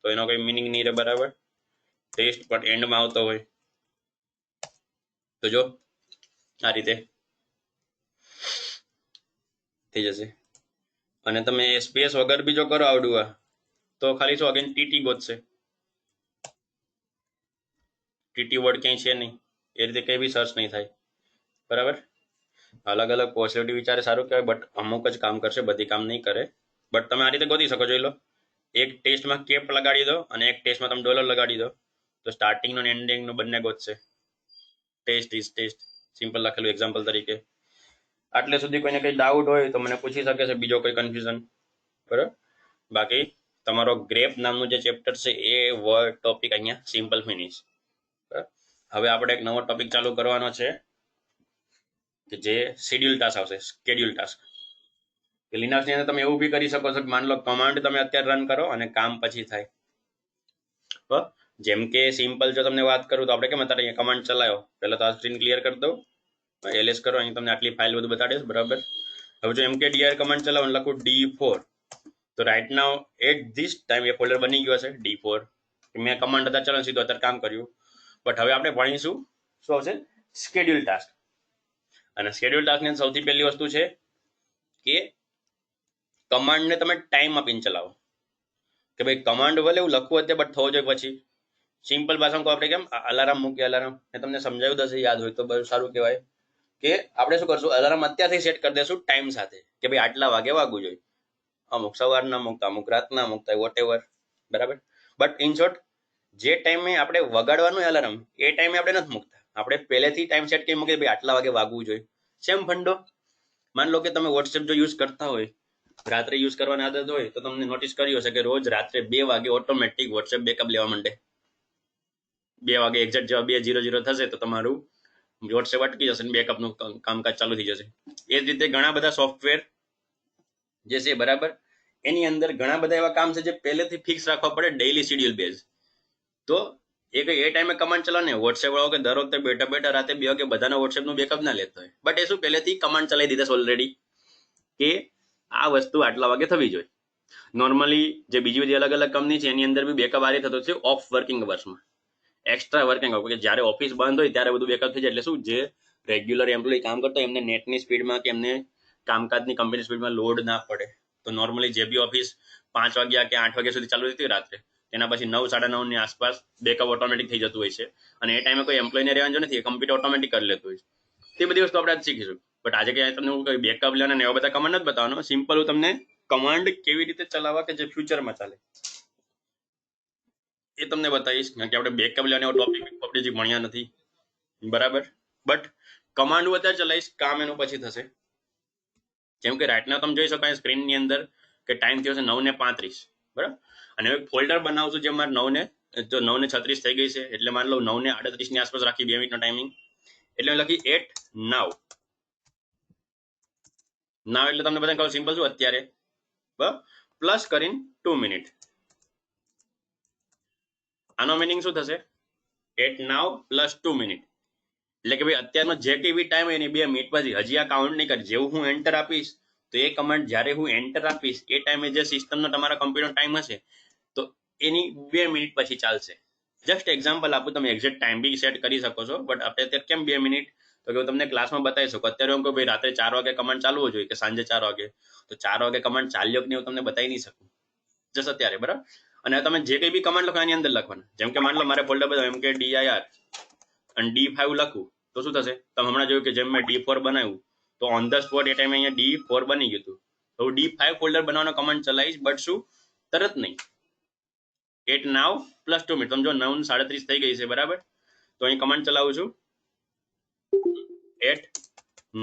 તો એનો કોઈ મિનિંગ નહીં રહે, બરાબર. ટેસ્ટ પણ એન્ડમાં આવતો હોય તો જો આ રીતે થઈ જશે. અને તમે સ્પેસ વગર બીજો કરો આવડું તો ખાલી શું અગેન ટીટી ગોતશે. ટીટી વર્ડ ક્યાંય છે નહીં, એ રીતે કઈ બી સર્ચ નહીં થાય, બરાબર. અલગ અલગ પોસિબિલિટી વિચારે સારું કહેવાય, બટ અમુક જ કામ કરશે, બધી કામ નહીં કરે. બટ તમે આ રીતે ગોતી શકો. જોઈ લો, એક ટેસ્ટમાં કેપ લગાડી દો અને એક ટેસ્ટમાં તમે ડોલર લગાડી દો તો સ્ટાર્ટિંગનો અને એન્ડિંગનો બંને ગોતશે. ટેસ્ટ ઇઝ ટેસ્ટ સિમ્પલ લખેલું એક્ઝામ્પલ તરીકે. આટલે સુધી કોઈને કંઈ ડાઉટ હોય તો મને પૂછી શકે છે, બીજો કોઈ કન્ફ્યુઝન, બરાબર. બાકી તમારો ગ્રેપ નામનું જે ચેપ્ટર છે એ વર્ડ ટોપિક અહીંયા સિમ્પલ ફિનિશ. હવે આપણે એક નવો ટોપિક ચાલુ કરવાનો છે કે જે શેડ્યુલ ટાસ્ક આવશે. સ્કેડ્યુલ ટાસ્ક લિનક્સની અંદર તમે એવું બી કરી શકો છો કે માની લો કમાન્ડ તમે અત્યારે રન કરો અને કામ પછી થાય. જેમ કે સિમ્પલ જો તમને વાત કરું તો આપણે કેમ અત્યારે અહીંયા કમાન્ડ ચલાવ્યો, પહેલા તો આ સ્ક્રીન ક્લિયર કરી દઉં, એલએસ કરો, અહીં તમને આટલી ફાઇલ બધું બતાડીશ, બરાબર. હવે જો mkdir કમાન્ડ ચલાવો અને લખું D4 તો right now at this time એ ફોલ્ડર બની ગયો હશે D4. મેં કમાન્ડ હતા ચલાવ સીધું અત્યારે કામ કર્યું. બટ હવે આપણે ભણીશું શું આવશે સ્કેડ્યુલ ટાસ્ક. અને સ્કેડ્યુલ ટાસ્કની સૌથી પહેલી વસ્તુ છે કે કમાન્ડને તમે ટાઈમ આપીને ચલાવો. કે ભાઈ કમાન્ડ ભલે એવું લખવું હતું બટ થવો જોઈએ પછી. સિમ્પલ ભાષામાં કહો આપણે કેમ અલાર્મ મૂકીએ, અલાર્મ મેં તમને સમજાવ્યું હશે, યાદ હોય તો બહુ સારું કહેવાય. કે આપણે શું કરશું, અલાર્મ અત્યારથી સેટ કરી દેશું ટાઈમ સાથે કે ભાઈ આટલા વાગે વાગવું જોઈએ. અમુક સવારના મૂકતા, અમુક રાતના મૂકતા, વોટ એવર, બરાબર. બટ ઇન શોર્ટ જે ટાઈમે આપણે વગાડવાનું અલાર્મ એ ટાઈમે આપણે નથી મૂકતા. આપણે પહેલેથી ટાઈમ સેટ કરી મૂકીએ ભાઈ આટલા વાગે વાગવું જોઈએ. સેમ ફંડો. માન લો કે તમે વોટ્સએપ જો યુઝ કરતા હોય, રાત્રે યુઝ કરવાની આદત હોય તો તમને નોટિસ કર્યું હશે કે રોજ રાત્રે 2 વાગે ઓટોમેટિક વોટ્સએપ બેકઅપ લેવા માંડે. 2 વાગે એક્ઝેક્ટ જેવા 2:00 થશે તો તમારું વોટ્સએપ અટકી જશે અને બેકઅપનું કામકાજ ચાલુ થઈ જશે. એ જ રીતે ઘણા બધા સોફ્ટવેર જે છે, બરાબર, એની અંદર ઘણા બધા એવા કામ છે જે પહેલેથી ફિક્સ રાખવા પડે ડેઇલી શેડ્યુલ બેઝ. તો એ ટાઈમે કમાન્ડ ચલાવો ને વોટ્સએપ વાળો કે દર વખતે બેઠા રાતે 2 વાગે બધાના વોટ્સએપનું બેકઅપ ના લેતો હોય. બટ એ શું પહેલેથી કમાન્ડ ચલાવી દીધા ઓલરેડી કે આ વસ્તુ આટલા વાગે થવી જોઈએ. નોર્મલી જે બીજી બધી અલગ અલગ કંપની છે એની અંદર બી બેકઅપ આ રીતે થતો છે ઓફ વર્કિંગ અવર્સમાં, એક્સ્ટ્રા વર્કિંગ અવર્સ, કે જ્યારે ઓફિસ બંધ હોય ત્યારે બધું બેકઅપ થઈ જાય. એટલે શું જે રેગ્યુલર એમ્પ્લોય કામ કરતા હોય એમને નેટની સ્પીડમાં કે એમને કામકાજની કંપની સ્પીડમાં લોડ ના પડે. તો નોર્મલી જે બી ઓફિસ 5 વાગ્યા કે 8 વાગ્યા સુધી ચાલુ રહેતી હોય રાત્રે, એના પછી 9-9:30 ની આસપાસ બેકઅપ ઓટોમેટિક થઈ જતું હોય છે. અને એ ટાઈમે કોઈ એમ્પ્લોયને રહેવાનું જો નથી, એ કમ્પ્યુટર ઓટોમેટિક કરી લેતું હોય છે. તે બધી વસ્તુ આપણે શીખીશું. બટ આજે કે તમને હું કોઈ બેકઅપ લેવાના ને એવા બધા કમાન્ડ નથી બતાવવાનો. સિમ્પલ હું તમને કમાન્ડ કેવી રીતે ચલાવવા કે જે ફ્યુચરમાં ચાલે એ તમને બતાવીશ. કારણ કે આપણે બેકઅપ લેવાનો ટોપિક આપણે જે ભણ્યા નથી, બરાબર. બટ કમાન્ડ હું અત્યારે ચલાવીશ, કામ એનું પછી થશે. જેમ કે રાઈટ નાવ તમે જોઈ શકો સ્ક્રીનની અંદર કે ટાઈમ થયો છે 9:35, બરાબર. અને હવે ફોલ્ડર બનાવું છું, જે મારે 9:36 થઈ ગઈ છે, એટલે માની લો 9:38 ની આસપાસ રાખી 2 મિનિટનો ટાઈમિંગ. એટલે લખી એટ નાવ. નાવ એટલે તમને બધાને કહું સિમ્પલ શું અત્યારે, બરાબર, પ્લસ કરીને 2 મિનિટ. આનો મિનિંગ શું થશે? At now plus 2 minute. એટલે કે ભાઈ અત્યારનો જે કઈ બી ટાઈમ હોય એની 2 મિનિટ પછી. હજી આ કાઉન્ટ નહીં કરે. જેવું હું એન્ટર આપીશ તો એ કમાન્ડ જ્યારે હું એન્ટર આપીશ એ ટાઈમે જે સિસ્ટમનો તમારા કમ્પ્યુટર ટાઈમ હશે તો એની 2 મિનિટ પછી ચાલશે. જસ્ટ એક્ઝામ્પલ આપું, તમે એક્ઝેક્ટ ટાઈમ બી સેટ કરી શકો છો, બટ આપણે અત્યારે કેમ 2 મિનિટ, તો કે હું તમને ક્લાસમાં બતાવી શકું. અત્યારે હું કહું ભાઈ રાત્રે 4 વાગે કમાન્ડ ચાલવો જોઈએ કે સાંજે 4 વાગે, તો 4 વાગે કમાન્ડ ચાલ્યો કે નહીં હું તમને બતાવી નહીં શકું જસ્ટ અત્યારે, બરાબર. અને તમે જે કંઈ બી કમાન્ડ લખો એની અંદર લખવાના. જેમ કે માની લો મારે ફોલ્ડર બધા એમ કે dir અને D5 લખું તો શું થશે? તમે હમણાં જોયું કે જેમ મેં D4 બનાવ્યું તો ઓન ધ સ્પોટ એ ટાઈમે અહીંયા D4 બની ગયું હતું. તો હું D5 ફોલ્ડર બનાવવાનો કમાન્ડ ચલાવીશ, બટ શું તરત નહીં. At now plus 2 minute. સમજો 9:37 થઈ ગઈ છે, બરાબર. તો અહીં કમાન્ડ ચલાવું છું એટ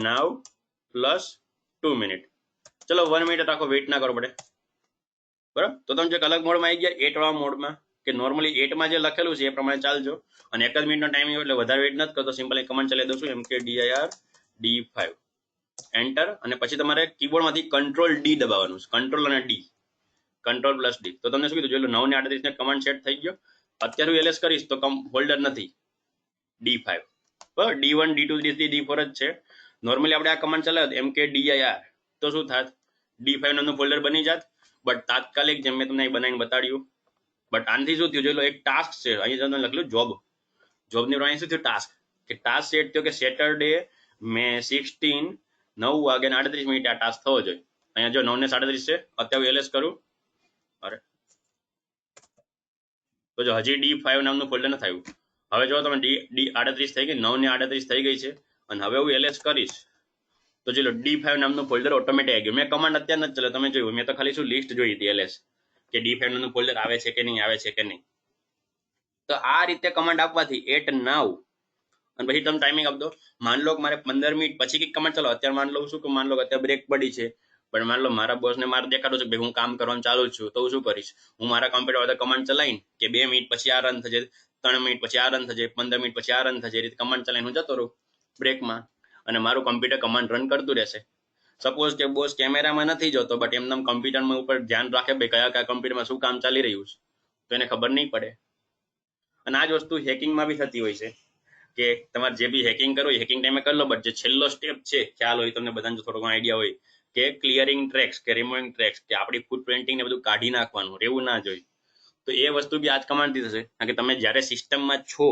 નાવ પ્લસ 2 મિનિટ. ચલો 1 મિનિટ રાખો, વેઇટ ના કરવો પડે, બરાબર. તો તમે જે અલગ મોડમાં આવી ગયા 8 વાળા મોડમાં, કે નોર્મલી 8માં જે લખેલું છે એ પ્રમાણે ચાલજો. અને 1 જ મિનિટનો ટાઈમ એટલે વધારે વેઇટ નથી કરતો, સિમ્પલ કમાન્ડ ચલાવી દઉં છું એમ કે dir D5 એન્ટર. અને પછી તમારે કીબોર્ડમાંથી કંટ્રોલ D દબાવવાનું છે, કંટ્રોલ અને D, કંટ્રોલ પ્લસ D. તો તમને શું કીધું? જોઈ લો 9:38 ને કમાન્ડ સેટ થઈ ગયો. અત્યારે હું એલએસ કરીશ તો ફોલ્ડર નથી D5, બરાબર. D1 D2 D3 D4 જ છે. નોર્મલી આપણે આ કમાન્ડ ચલાવ્યો એમ કે dir તો શું થાત? D5 નામનું ફોલ્ડર બની જાત. બટ તાત્કાલિક જેમ મેં તમને બનાવીને બતાડ્યું, બટ આનાથી શું થયું? જોઈ લો એક ટાસ્ક છે અહીંયા તમને લખેલું જોબ. જોબની વાણી શું થયું? ટાસ્ક. કે ટાસ્ક સેટ થયો કે સેટરડે મે 16 9:38 આ ટાસ્ક થવો જોઈએ. અહીંયા જો 9:37 છે, અત્યારે એલએસ કરું, અરે તો જો હજી D5 નામનું ફોલ્ડર નથી આવ્યું. હવે જો તમે D38 થઈ ગઈ, 9:38 થઈ ગઈ છે, અને હવે હું એલએસ કરીશ તો ચલો D5 નામનું ફોલ્ડર ઓટોમેટિક આવી ગયું. મેં કમાન્ડ અત્યારે નથી ચલાવ્યો, તમે જોયું, મેં તો ખાલી શું લિસ્ટ જોઈ હતી એલએસ કે D5 નામનું ફોલ્ડર આવે છે કે નહીં, આવે છે કે નહીં. તો આ રીતે કમાન્ડ આપવાથી એટ નાવ અને પછી તમે ટાઈમિંગ આપી દો. માન લો કે મારે 15 મિનિટ પછી કંઈક કમાન્ડ ચલાવો. અત્યારે માન લો શું કે માન લો કે અત્યારે બ્રેક પડી છે, પણ માન લો મારા બોસને મારે દેખાડું છે કે હું કામ કરવાનું ચાલુ જ છું, તો હું શું કરીશ? હું મારા કમ્પ્યુટર પર કમાન્ડ ચલાવીને કે 2 મિનિટ પછી આ રન થશે, 3 મિનિટ પછી આ રન થશે, 15 મિનિટ પછી આ રન થશે, એ રીતે કમાન્ડ ચલાવીને હું જતો રહું બ્રેકમાં, અને મારું કમ્પ્યુટર કમાન્ડ રન કરતું રહેશે. સપોઝ કે બોસ કેમેરામાં નથી જોતો, બટ એમને કમ્પ્યુટરમાં ઉપર ધ્યાન રાખે ભાઈ કયા કયા કમ્પ્યુટરમાં શું કામ ચાલી રહ્યું છે, તો એને ખબર નહીં પડે. અને આ જ વસ્તુ હેકિંગમાં બી થતી હોય છે કે તમારે જે બી હેકિંગ કરવું હોય હેકિંગ ટાઈમે કરી લો, બટ જે છેલ્લો સ્ટેપ છે ખ્યાલ હોય તમને બધાને થોડો ઘણો આઈડિયા હોય કે ક્લિયરિંગ ટ્રેક્સ કે રિમૂવિંગ ટ્રેક્સ, કે આપણી ફૂટ પ્રિન્ટિંગ ને બધું કાઢી નાખવાનું, રહેવું ના જોઈએ. તો એ વસ્તુ બી આજ કમાન્ડથી થશે. કારણ કે તમે જ્યારે સિસ્ટમમાં છો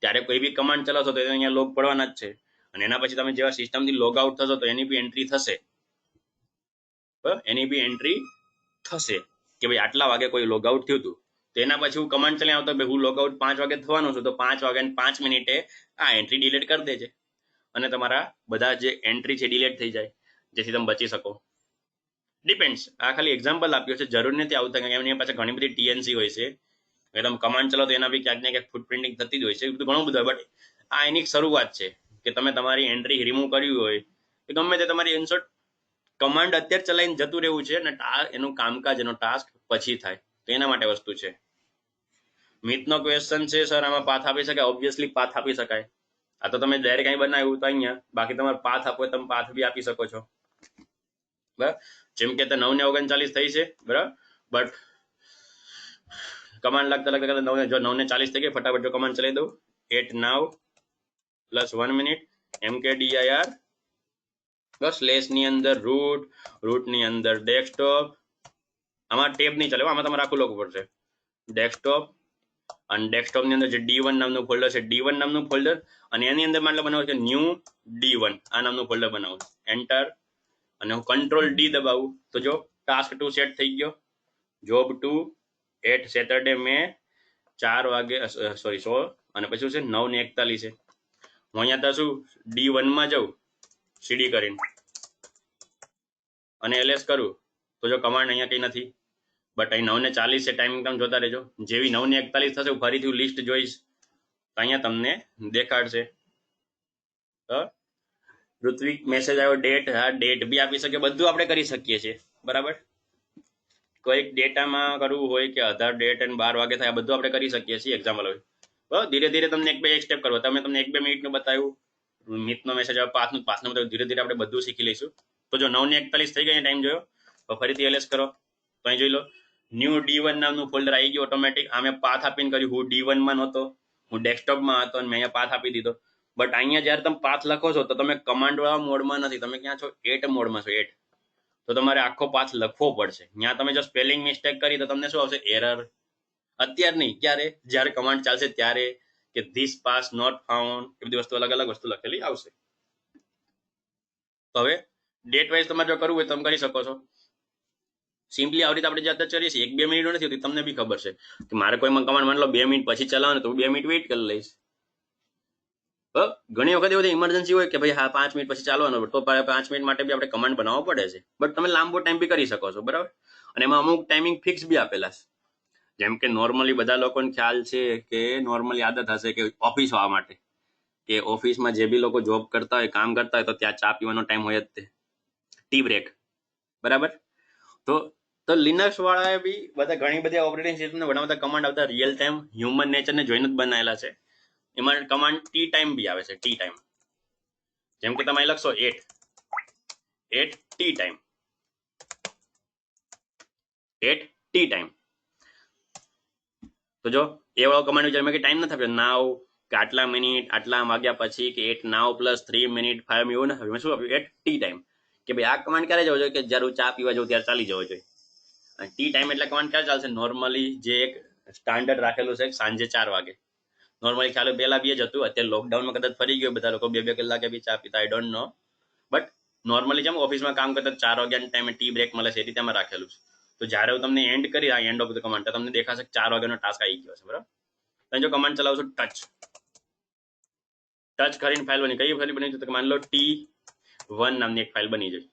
ત્યારે કોઈ બી કમાન્ડ ચલાવશો તો અહીંયા લોગ પડવાના જ છે, અને એના પછી તમે જેવા સિસ્ટમથી લોગ આઉટ થશો તો એની બી એન્ટ્રી થશે, બરાબર. એની બી એન્ટ્રી થશે કે ભાઈ આટલા વાગે કોઈ લોગ આઉટ થયું હતું. તો એના પછી હું કમાન્ડ ચલાવી આવતો ભાઈ હું લોગ આઉટ 5 વાગે થવાનું છું, તો 5 વાગે 5 મિનિટે આ એન્ટ્રી ડિલીટ કરી દેજે, અને તમારા બધા જે એન્ટ્રી છે ડિલીટ થઈ જાય, જેથી તમે બચી શકો. ડિપેન્ડ્સ. આ ખાલી એક્ઝામ્પલ આપ્યો છે, જરૂર નથી આવતા, કારણ કે એની પાછળ ઘણી બધી ટીએનસી હોય છે. તમે કમાન્ડ ચલાવો તો એના બી ક્યાંક ને ક્યાંક ફૂટ પ્રિન્ટિંગ થતી જ હોય છે, બધું ઘણું બધું. બટ આ એની શરૂઆત છે કે તમે તમારી એન્ટ્રી રિમૂવ કરવી હોય કે ગમે તે તમારી ઇન્સર્ટ કમાન્ડ અત્યારે ચલાવીને જતું રહેવું છે, અને એનું કામકાજ એનો ટાસ્ક પછી થાય, તો એના માટે વસ્તુ છે. મિથનો ક્વેશ્ચન છે સર આમાં પાથ આપી શકાય? ઓબ્વિયસલી પાથ આપી શકાય. આ તો તમે ડાયરેક્ટ અહીં બનાવ્યું તો અહીંયા, બાકી તમારે પાથ આપો તમે પાથ બી આપી શકો છો, બરાબર. જેમ કે 9:39 થઈ છે, બરાબર, બટ કમાન્ડ લખતા લખતા 9:40 થઈ ગઈ, ફટાફટ જો કમાન્ડ ચલાવી દઉં એટ નાવ પ્લસ 1 મિનિટ એમ કે dir બસ સ્લેશ ની અંદર રૂટ ની અંદર ડેસ્કટોપ. આમાં ટેબ નહીં ચાલે, આમાં તમારે આખું લખવું પડશે ડેસ્કટોપ. અને ડેસ્કટોપ ની અંદર જે D1 નામનું ફોલ્ડર છે, D1 નામનું ફોલ્ડર, અને એની અંદર મારે બનાવવું છે ન્યૂ D1 આ નામનું ફોલ્ડર બનાવું. એન્ટર. અને હું કંટ્રોલ D દબાવું તો જો ટાસ્ક 2 સેટ થઈ ગયો. જોબ 2 એટ સેટરડે મે 4 વાગે સોરી 100, અને પછી છે 9:41 છે. હું અહીંયા તો શું D1 માં જાઉં સીડી કરીને અને એલએસ કરું તો જો કમાન્ડ અહીંયા કંઈ નથી, બટ અહીં 9:40 છે, ટાઈમિંગ તમે જોતા રહેજો. જેવી 9:41 થશે ફરીથી હું લિસ્ટ જોઈશ તો અહીંયા તમને દેખાડશે. ઋત્વિક મેસેજ આવ્યો ડેટ, હા ડેટ બી આપી શકે, બધું આપણે કરી શકીએ છીએ બરાબર. કોઈક ડેટામાં કરવું હોય કે આધાર ડેટ અને 12 વાગે થાય, બધું આપણે કરી શકીએ છીએ એક્ઝામ્પલ હોય. બરાબર, ધીરે ધીરે તમને એક સ્ટેપ કરવા, તમને 1-2 મિનિટનું બતાવ્યું, મિતનો મેસેજ આવ્યો, પાસનું બતાવ્યું, ધીરે ધીરે આપણે બધું શીખી લઈશું. તો જો 9:41 થઈ ગઈ, ટાઈમ જોયો, તો ફરીથી એલએસ કરો તો અહીં જોઈ લો ન્યૂ D1 નામનું ફોલ્ડર આવી ગયું ઓટોમેટિક. આ મેં પાથ આપીને કર્યું, હું D1 માં નહોતો, હું ડેસ્કટોપમાં હતો અને મેં અહીંયા પાથ આપી દીધો. બટ અહીંયા જ્યારે તમે પાથ લખો છો તો તમે કમાન્ડ વાળા મોડમાં નથી, તમે ક્યાં છો? 8 મોડમાં છો, 8. તો તમારે આખો પાથ લખવો પડશે. ત્યાં તમે જો સ્પેલિંગ મિસ્ટેક કરી તો તમને શું આવશે? એરર. અત્યારે નહીં, ક્યારે? જ્યારે કમાન્ડ ચાલશે ત્યારે, કે ધીસ પાસ નોટ ફાઉન્ડ, એ બધી વસ્તુ અલગ અલગ વસ્તુ લખેલી આવશે. તો હવે ડેટ વાઇઝ તમારે જો કરવું હોય તો તમે કરી શકો છો. સિમ્પલી આવી રીતે આપણે જે અત્યારે કરીએ છીએ, 1-2 મિનિટ નથી હોતી, તમને બી ખબર છે કે મારે કોઈ કમાન્ડ માની લો 2 મિનિટ પછી ચલાવવાનું, તો 2 મિનિટ વેઇટ કરી લઈશ. ઘણી વખત એવું ઇમરજન્સી હોય કે ભાઈ હા 5 મિનિટ પછી ચાલવાનું, તો 5 મિનિટ માટે બી આપણે કમાન્ડ બનાવવો પડે છે. બટ તમે લાંબો ટાઈમ બી કરી શકો છો બરાબર. અને એમાં અમુક ટાઈમિંગ ફિક્સ બી આપેલા છે. જેમ કે નોર્મલી બધા લોકોને ખ્યાલ છે કે નોર્મલી આદત હશે કે ઓફિસ આવવા માટે, કે ઓફિસમાં જે બી લોકો જોબ કરતા હોય, કામ કરતા હોય, તો ત્યાં ચા પીવાનો ટાઈમ હોય જ તે, ટી બ્રેક બરાબર. તો લિનક્સ વાળાએ બી બધા ઘણી બધી ઓપરેટિંગ સિસ્ટમને ઘણા બધા કમાન્ડ આવતા રિયલ ટાઈમ હ્યુમન નેચરને જોઈને જ બનાવેલા છે. એમાં કમાન્ડ ટી ટાઈમ બી આવે છે, ટી ટાઈમ. જેમ કે તમે લખશો 8 ટી ટાઈમ, 8 ટી ટાઈમ. તો જો એ વાળો કમાન્ડ વિચાર કે ટાઈમ નથી આપ્યો, નાવ કે આટલા મિનિટ આટલા વાગ્યા પછી, કે 8 નાવ પ્લસ 3 મિનિટ 5 એવું નથી, શું આપ્યું? 8 ટી ટાઈમ. કે ભાઈ આ કમાન્ડ ક્યારે જવો જોઈએ? કે જ્યારે હું ચા પીવા જાઉં ત્યારે ચાલી જવો જોઈએ. અને ટી ટાઈમ એટલે કમાન્ડ ક્યારે ચાલશે? નોર્મલી જે એક સ્ટાન્ડર્ડ રાખેલું છે સાંજે 4 વાગે. નોર્મલી ખ્યાલ પહેલા 2 જ હતું, અત્યારે લોકડાઉનમાં કદાચ ફરી ગયો, બધા લોકો 2-2 કલાકે બી ચા પીતા, I don't know. But normally જેમ ઓફિસમાં કામ કરતા 4 વાગ્યાના ટાઈમે ટી બ્રેક મળે છે, એ રીતે એમાં રાખેલું છે. તો જ્યારે હું તમને એન્ડ કરી, આ એન્ડ ઓફ ધ કમાન્ડ, તો તમને દેખાશે 4 વાગ્યાનો ટાસ્ક આવી ગયો છે બરાબર. તમે જો કમાન્ડ ચલાવશો ટચ કરીને ફાઇલ બની, કઈ ફાઇલ બની? તો માની લો T1 નામની એક ફાઇલ બની જાય.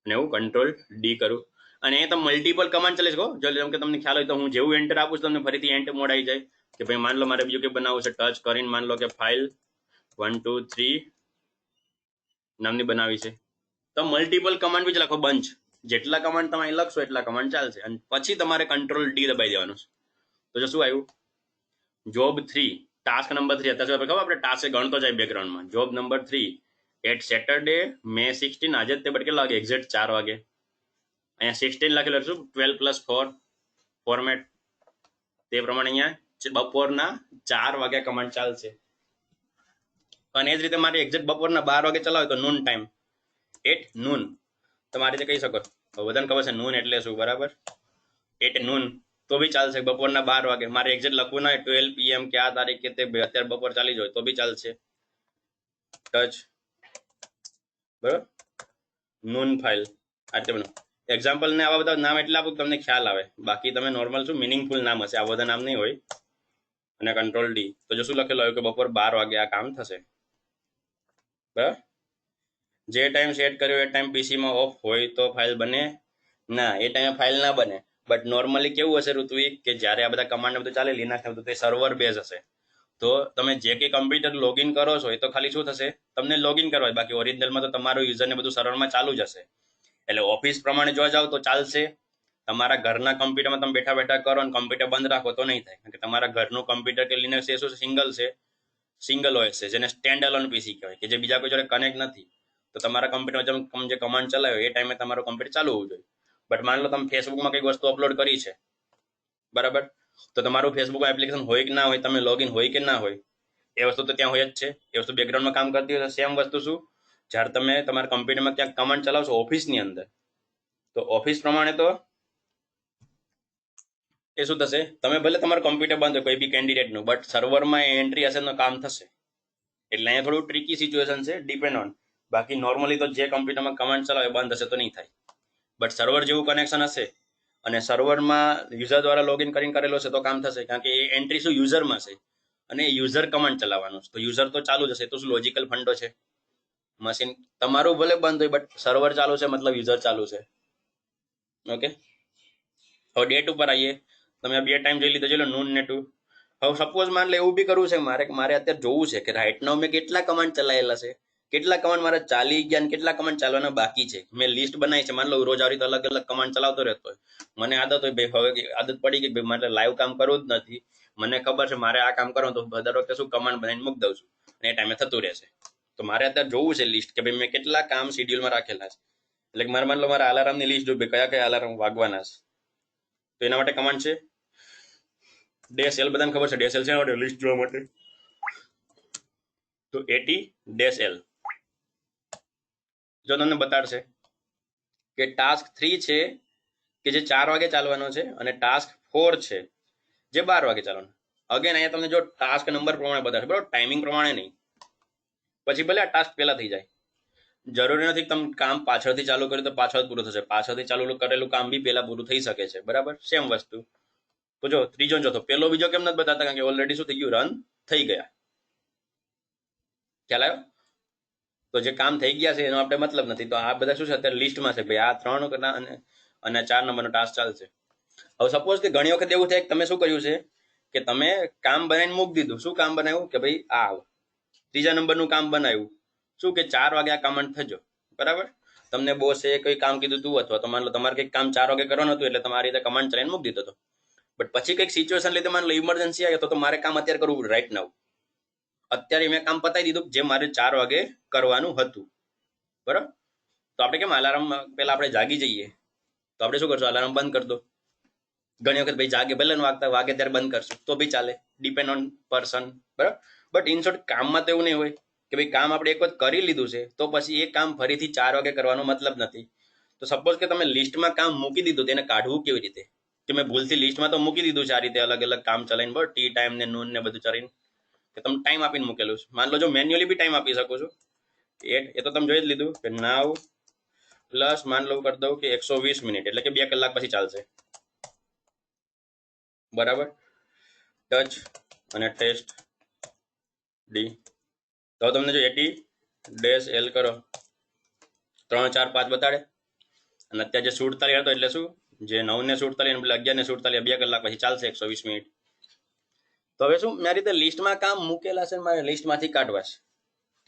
અને હું Ctrl-D કરું અને એ તમે મલ્ટિપલ કમાન્ડ ચલાવી શકો. જો જેમ કે તમને ખ્યાલ હોય તો હું જેવું એન્ટર આપું છું, તમને ફરીથી એન્ટર મોડ આવી જાય. કે ભાઈ માન લો મારે બીજું કે બનાવવું છે, ટચ કરીને માન લો કે ફાઇલ 1 2 3 નામની બનાવી છે, તો મલ્ટિપલ કમાન્ડ બી લખો, બંચ. જેટલા કમાન્ડ તમે લખશો એટલા કમાન્ડ ચાલશે. અને પછી તમારે Ctrl-D દબાઈ દેવાનું છે. તો જો શું આવ્યું? Job 3, task number 3. અત્યારે ખબર આપણે ટાસ્ક ગણતો જાય બેકગ્રાઉન્ડમાં. Job number 3 at Saturday May 16, આજે તે બટ કેટલા વાગે? એક્ઝેક્ટ 4 વાગે. અહીંયા 16 લખેલું છું, 12+4 ફોર્મેટ, તે પ્રમાણે અહીંયા બપોરના 4 વાગ્યા કમાન્ડ ચાલશે. અને એ જ રીતે મારે એક્ઝેક્ટ બપોરના 12 વાગે ચલાવે તો નૂન ટાઈમ, 8 નૂન. તમારી રીતે કહી શકો, બધાને ખબર છે નૂન એટલે શું બરાબર. 8 નૂન તો બી ચાલશે, બપોરના 12 વાગે. મારે એક્ઝેક્ટ લખવું ના 12 PM કે આ તારીખે તે અત્યારે બપોર ચાલી જાય તો બી ચાલશે. ટચ બરાબર, નૂન ફાઇલ આ રીતે બનો. એક્ઝામ્પલ ને આવા બધા નામ એટલે આપું તમને ખ્યાલ આવે. બાકી તમે નોર્મલ શું મિનિંગફુલ નામ હશે, આ બધા નામ નહીં હોય. અને Ctrl-D. તો જો શું લખેલું આવ્યું કે બપોર 12 વાગે આ કામ થશે બરાબર. જે ટાઈમ સેટ કર્યો એ ટાઈમ પીસીમાં ઓફ હોય તો ફાઇલ બને ના, એ ટાઈમે ફાઇલ ના બને. બટ નોર્મલી કેવું હશે ઋત્વિક, કે જ્યારે આ બધા કમાન્ડ બધું ચાલે લિનક્સ બધું, તે સર્વર બેઝ હશે. તો તમે જે કંઈ કમ્પ્યુટર લોગિન કરો છો એ તો ખાલી શું થશે? તમને લોગિન કરવા, બાકી ઓરિજિનલમાં તો તમારું યુઝરને બધું સર્વરમાં ચાલુ જ હશે. એટલે ઓફિસ પ્રમાણે જોવા જાવ તો ચાલશે. તમારા ઘરના કમ્પ્યુટરમાં તમે બેઠા બેઠા કરો અને કમ્પ્યુટર બંધ રાખો તો નહીં થાય. કારણ કે તમારા ઘરનું કમ્પ્યુટર કે લિનક્સ એ શું સિંગલ છે, સિંગલ OS છે, જેને સ્ટેન્ડ અલોન પીસી કહેવાય, કે જે બીજા કોઈ જોડે કનેક્ટ નથી. તો તમારા કમ્પ્યુટરમાં જે કમાન્ડ ચલાવ્યો એ ટાઈમે તમારું કમ્પ્યુટર ચાલુ હોવું જોઈએ. બટ માની લો તમે ફેસબુકમાં કંઈક વસ્તુ અપલોડ કરી છે બરાબર, તો તમારું ફેસબુકમાં એપ્લિકેશન હોય કે ના હોય, તમે લોગિન હોય કે ના હોય, એ વસ્તુ તો ત્યાં હોય જ છે. એ વસ્તુ બેકગ્રાઉન્ડમાં કામ કરતી હોય. સેમ વસ્તુ શું, જ્યારે તમે તમારા કમ્પ્યુટરમાં ક્યાંક કમાન્ડ ચલાવશો ઓફિસની અંદર, તો ઓફિસ પ્રમાણે તો એ શું થશે? તમે ભલે તમારું કમ્પ્યુટર બંધ હોય કોઈ બી કેન્ડિડેટનું, બટ સર્વરમાં એન્ટ્રી હશે તો કામ થશે. એટલે અહીંયા થોડું ટ્રિકી સિચ્યુએશન છે, ડિપેન્ડ ઓન. બાકી નોર્મલી તો જે કમ્પ્યુટરમાં કમાન્ડ ચલાવે બંધ હશે તો નહીં થાય. બટ સર્વર જેવું કનેક્શન હશે અને સર્વરમાં યુઝર દ્વારા લોગિન કરીને કરેલો છે તો કામ થશે. કારણ કે એ એન્ટ્રી શું યુઝરમાં છે અને યુઝર કમાન્ડ ચલાવવાનું છે, તો યુઝર તો ચાલુ જ હશે. તો શું લોજિકલ ફંડો છે. મશીન તમારું ભલે બંધ હોય બટ સર્વર ચાલુ છે મતલબ યુઝર ચાલુ છે. ઓકે, હવે ડેટ ઉપર આવીએ. તમે 2 ટાઈમ જોઈ લીધો, જોઈ લો નૂન ને 2. હવે સપોઝ માન લે એવું બી કરવું છે મારે અત્યારે જોવું છે કે રાઈટ નાઉ મેં કેટલા કમાન્ડ ચલાવેલા છે, કેટલા કમાન્ડ મારા ચાલી ગયા અને કેટલા કમાન્ડ ચાલવાના બાકી છે મેં લિસ્ટ બનાવી છે. માન લો રોજ આવી રીતે અલગ અલગ કમાન્ડ ચલાવતો રહેતો હોય. મને આદત હોય ભાઈ, હવે આદત પડી ગઈ ભાઈ મારે લાઈવ કામ કરવું જ નથી. મને ખબર છે મારે આ કામ કરવાનું, તો દર વખતે શું કમાન્ડ બનાવીને મૂકી દઉં છું અને એ ટાઈમે થતું રહેશે. તો મારે અત્યારે જોવું છે લિસ્ટ કે ભાઈ મેં કેટલા કામ શેડ્યુલમાં રાખેલા છે. એટલે મારે માન લો મારા અલાર્મની લિસ્ટ જો કયા કયા અલાર્મ વાગવાના છે. તો એના માટે કમાન્ડ છે -L. બધાને ખબર છે -L છે લિસ્ટ જોવા માટે. તો AT-L જો તમને બતાડશે કે ટાસ્ક 3 છે કે જે 4 વાગે ચાલવાનો છે અને ટાસ્ક 4 છે જે 12 વાગે ચાલવાનો. અગેન અહીંયા તમને જો ટાસ્ક નંબર પ્રમાણે બતાડશે, બરોબર, ટાઈમિંગ પ્રમાણે નહીં. પછી ભલે આ ટાસ્ક પહેલા થઈ જાય, જરૂરી નથી તમે કામ પાછળથી ચાલુ કર્યું તો પાછળ પૂરું થશે. પાછળથી ચાલુ કરેલું કામ બી પહેલા પૂરું થઈ શકે છે, બરાબર, સેમ વસ્તુ. તો જો ત્રીજો ચોથો, પેલો બીજો કેમ નથી બતાવતા? કારણ કે ઓલરેડી શું થઈ ગયું, રન થઈ ગયા. ખ્યાલ આવ્યો? તો જે કામ થઈ ગયા છે એનો આપણે મતલબ નથી. તો આ બધા શું છે અત્યારે લિસ્ટમાં છે ભાઈ, આ 3 અને 4 નંબરનો ટાસ્ક ચાલશે. હવે સપોઝ કે ઘણી વખત એવું થાય કે તમે શું કર્યું છે કે તમે કામ બનાવીને મૂકી દીધું. શું કામ બનાવ્યું કે ભાઈ આ ત્રીજા નંબરનું કામ બનાવ્યું, શું કે 4 વાગે આ કમાન્ડ થજો, બરાબર. તમને બોસે કોઈ કામ કીધું તું, અથવા તો માન લો તમારે કંઈક કામ 4 વાગે કરવાનું હતું, એટલે તમારી રીતે કમાન્ડ ચલાવીને મૂકી દીધો હતો. બટ પછી કંઈક સિચ્યુએશન લીધે માન લો ઇમરજન્સી આવી તો મારે કામ અત્યારે કરવું રાઈટ નાવ. અત્યારે મેં કામ પતાવી દીધું જે મારે 4 વાગે કરવાનું હતું, બરાબર. તો આપણે કેમ અલાર્મ પહેલા આપણે જાગી જઈએ તો આપણે શું કરશું, અલાર્મ બંધ કરી દો. ઘણી વખત ભાઈ જાગે ભલે વાગતા વાગે ત્યારે બંધ કરશું તો બી ચાલે, ડિપેન્ડ ઓન પર્સન, બરાબર. બટ ઇન શોર્ટ કામમાં તો એવું નહીં હોય કે ભાઈ કામ આપણે એક વખત કરી લીધું છે તો પછી એ કામ ફરીથી 4 વાગે કરવાનો મતલબ નથી. તો સપોઝ કે તમે લિસ્ટમાં કામ મૂકી દીધું, તેને કાઢવું કેવી રીતે? કે મેં ભૂલથી લિસ્ટમાં તો મૂકી દીધું છે આ રીતે અલગ અલગ કામ ચલાવીને, બરાબર, ટી ટાઈમ ને નૂન ને બધું ચલાવીને, કે તમે ટાઈમ આપીને મૂકેલું છે. માન લો જો મેન્યુઅલી બી ટાઈમ આપી શકો છો, એ તો તમે જોઈ જ લીધું કે નાવ પ્લસ માન લો કરી દઉં કે 120 મિનિટ, એટલે કે 2 કલાક પછી ચાલશે, બરાબર. ટચ અને ટેસ્ટ ડી. તો તમને જો AT-L કરો 3 4 5 બતાડે. અને અત્યારે જે 47 હતો એટલે શું, જે 9 ને 47 એટલે 11 ને 47 2 કલાક પછી ચાલશે 120 મિનિટ. તો હવે શું મેં રીતે લિસ્ટમાં કામ મૂકેલા છે, મારે લિસ્ટમાંથી કાઢવા છે.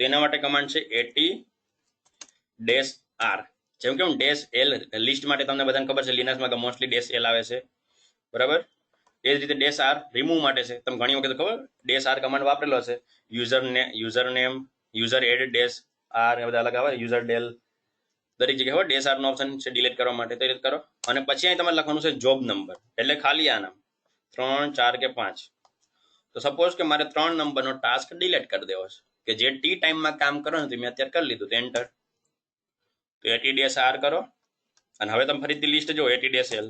તેના માટે કમાન્ડ છે AT-R. જેમ કે -L લિસ્ટ માટે તમને બધાને ખબર છે, લિનક્સમાં મોસ્ટલી -L આવે છે, બરાબર. એ જ રીતે -R રિમૂવ માટે છે. તમે ઘણી વખત ખબર -R કમાન્ડ વાપરેલો હશે. User name user add -R એ બધા અલગ આવે, યુઝર ડેલ દરેક જગ્યાએ હોય -R નો ઓપ્શન છે ડિલીટ કરવા માટે. તો એ રીતે કરો. અને પછી અહીં તમારે લખવાનું છે જોબ નંબર, એટલે ખાલી આ નામ 3 4 કે 5. તો સપોઝ કે મારે 3 નંબરનો ટાસ્ક ડિલીટ કરી દેવો છે કે જે ટી ટાઈમમાં કામ કરવાનું હતું, મેં અત્યારે કરી લીધું, તો એન્ટર. તો AT-R કરો અને હવે તમે ફરીથી લિસ્ટ જો AT-L.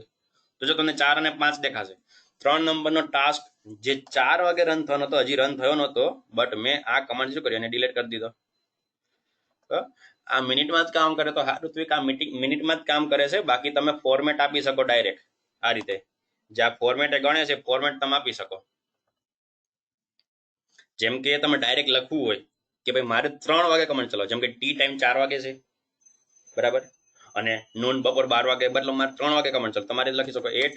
તો જો તમને 4 અને 5 દેખાશે. 3 નંબરનો ટાસ્ક જે 4 વાગે રન થવાનો હતો હજી રન થયો નહોતો, બટ મેં આ કમાન્ડ શું કર્યું અને ડિલીટ કરી દીધો. આ મિનિટમાં જ કામ કરે તો સારું, તો આ મિનિટમાં જ કામ કરે છે. બાકી તમે ફોર્મેટ આપી શકો ડાયરેક્ટ આ રીતે, જે આ ફોર્મેટ ગણે છે ફોર્મેટ તમે આપી શકો. જેમ કે તમે ડાયરેક્ટ લખવું હોય કે ભાઈ મારે 3 વાગે કમાન્ડ ચલાવો, જેમ કે ટી ટાઈમ 4 વાગે છે, બરાબર, અને નૂન બપોર 12 વાગે, મતલબ મારે 3 વાગે કમાન્ડ ચલાવો. તમારે લખી શકો 8.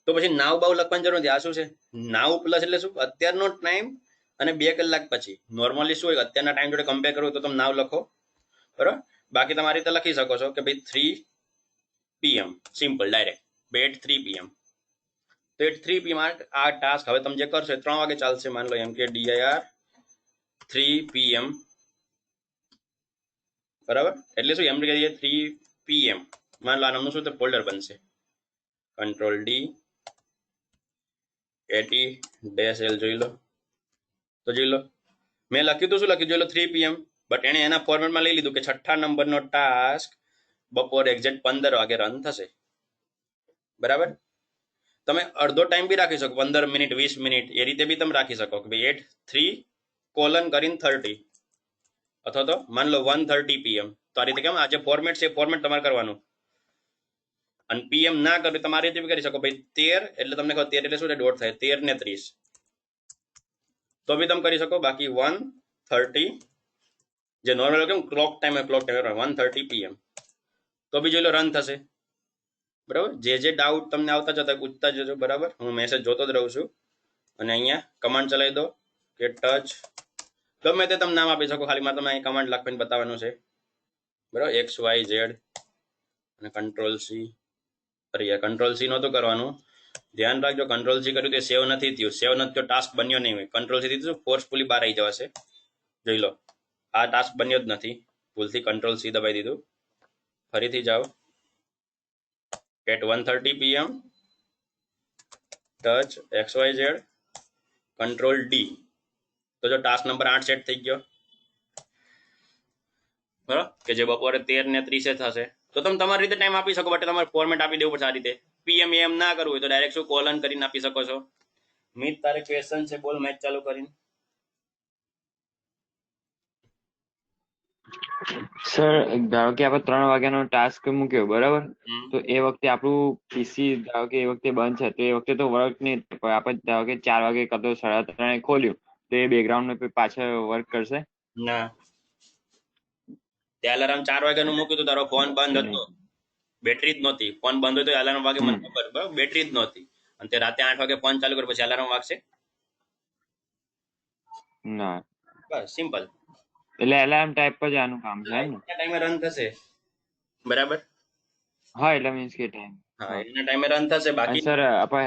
તો પછી નાવ બાવ લખવાની જરૂર નથી. આ શું છે, નાવ પ્લસ એટલે શું, અત્યારનો ટાઈમ અને 2 કલાક પછી. નોર્મલી શું હોય, અત્યારના ટાઈમ જોડે કમ્પેર કરવું તો તમે નાવ લખો, બરાબર. બાકી તમારી રીતે લખી શકો છો કે ભાઈ 3 PM, સિમ્પલ ડાયરેક્ટ 3 PM. તો 3 PM આ ટાસ્ક હવે તમે જે કરશો 3 વાગે ચાલશે. માન લો એમ કે dir 3 PM, બરાબર. એટલે શું એમ કહીએ 3 PM, માન લો આ નામનું શું ફોલ્ડર બનશે. Ctrl D AT-L જોઈ લો. તો જોઈ લો મેં લખ્યું તો શું લખ્યું જોઈ લો 3 PM, બટ એને એના ફોર્મેટમાં લઈ લીધું કે 6ઠ્ઠા નંબરનો ટાસ્ક બપોરે એક્ઝેક્ટ 15 વાગે રન થશે, બરાબર. તમે અડધો ટાઈમ બી રાખી શકો, 15 મિનિટ 20 મિનિટ એ રીતે બી તમે રાખી શકો કે ભાઈ 8:3:30 અથવા તો માન લો 1:30 PM. તો આ રીતે કેમ આ જે ફોર્મેટ છે ફોર્મેટ તમારે કરવાનું. અને PM ના કર્યું તમારી રીતે બી કરી શકો. ભાઈ 13 એટલે તમને કહો 13 એટલે શું ડોટ થાય 13 ને 30 તો બી તમે કરી શકો. બાકી 1:30 જે નોર્મલ કેમ ક્લોક ટાઈમ 1:30 PM તો બી જોઈ લો રન થશે, બરાબર. જે ડાઉટ તમને આવતા જતા પૂછતા જજો, બરાબર. હું મેસેજ જોતો જ રહું છું. અને અહીંયા કમાન્ડ ચલાવી દો કે ટચ ગમે તે તમે નામ આપી શકો, ખાલી મારે તમે અહીં કમાન્ડ લખીને બતાવવાનું છે, બરાબર. XYZ અને કંટ્રોલ સી. અરે યાર કંટ્રોલ સી નહોતું કરવાનું, ધ્યાન રાખજો. કંટ્રોલ સી કર્યું તે સેવ નથી થયું, સેવ નથી થયો ટાસ્ક બન્યો નહીં હોય. કંટ્રોલ સી દીધું ફોર્સફુલી બહાર આવી જવાશે. જોઈ લો આ ટાસ્ક બન્યો જ નથી, ભૂલથી કંટ્રોલ સી દબાઈ દીધું. ફરીથી જાઓ. at 1:30 PM touch XYZ control D. તો જો ટાસ્ક નંબર 8 સેટ થઈ ગયો, બરાબર, કે જે બપોરે 13:30 થશે. તો તમે તમારી રીતે ટાઈમ આપી શકો, બટ તમારે ફોર્મેટ આપી દેવું પડશે આ રીતે. PM AM ના કરવું હોય તો ડાયરેક્ટ શું કોલન કરીને આપી શકો છો. મિત તારે ક્વેશ્ચન છે, બોલ મેચ ચાલુ કરીને. સર ધારો કે આપણે 3 વાગ્યાનો ટાસ્ક મૂક્યો બરાબર, તો એ વખતે આપણું પીસી ધારો કે એ વખતે બંધ છે, તો એ વખતે તો વર્ક નહીં, આપણે ધારો કે 4 વાગે કાં તો 3:30 ખોલ્યું તો એ બેકગ્રાઉન્ડ પાછળ વર્ક કરશે? ના, તે અલાર્મ 4 વાગ્યાનું મૂક્યું તો તારો ફોન બંધ હતો, બેટરી જ નહોતી. ફોન બંધ હોય તો અલાર્મ વાગે, મને ખબર, બરાબર, બેટરી જ નહોતી. અને તે રાતે 8 વાગે ફોન ચાલુ કર્યો પછી અલાર્મ વાગશે? ના. બસ સિમ્પલ. એટલે એલાર્મ ટાઈપ જ આનું કામ છે ને? ટાઈમે રન થશે, બરાબર. હા, એટલે મીન્સ કે ટાઈમ, હા, એના ટાઈમે રન થશે. બાકી સર આપણે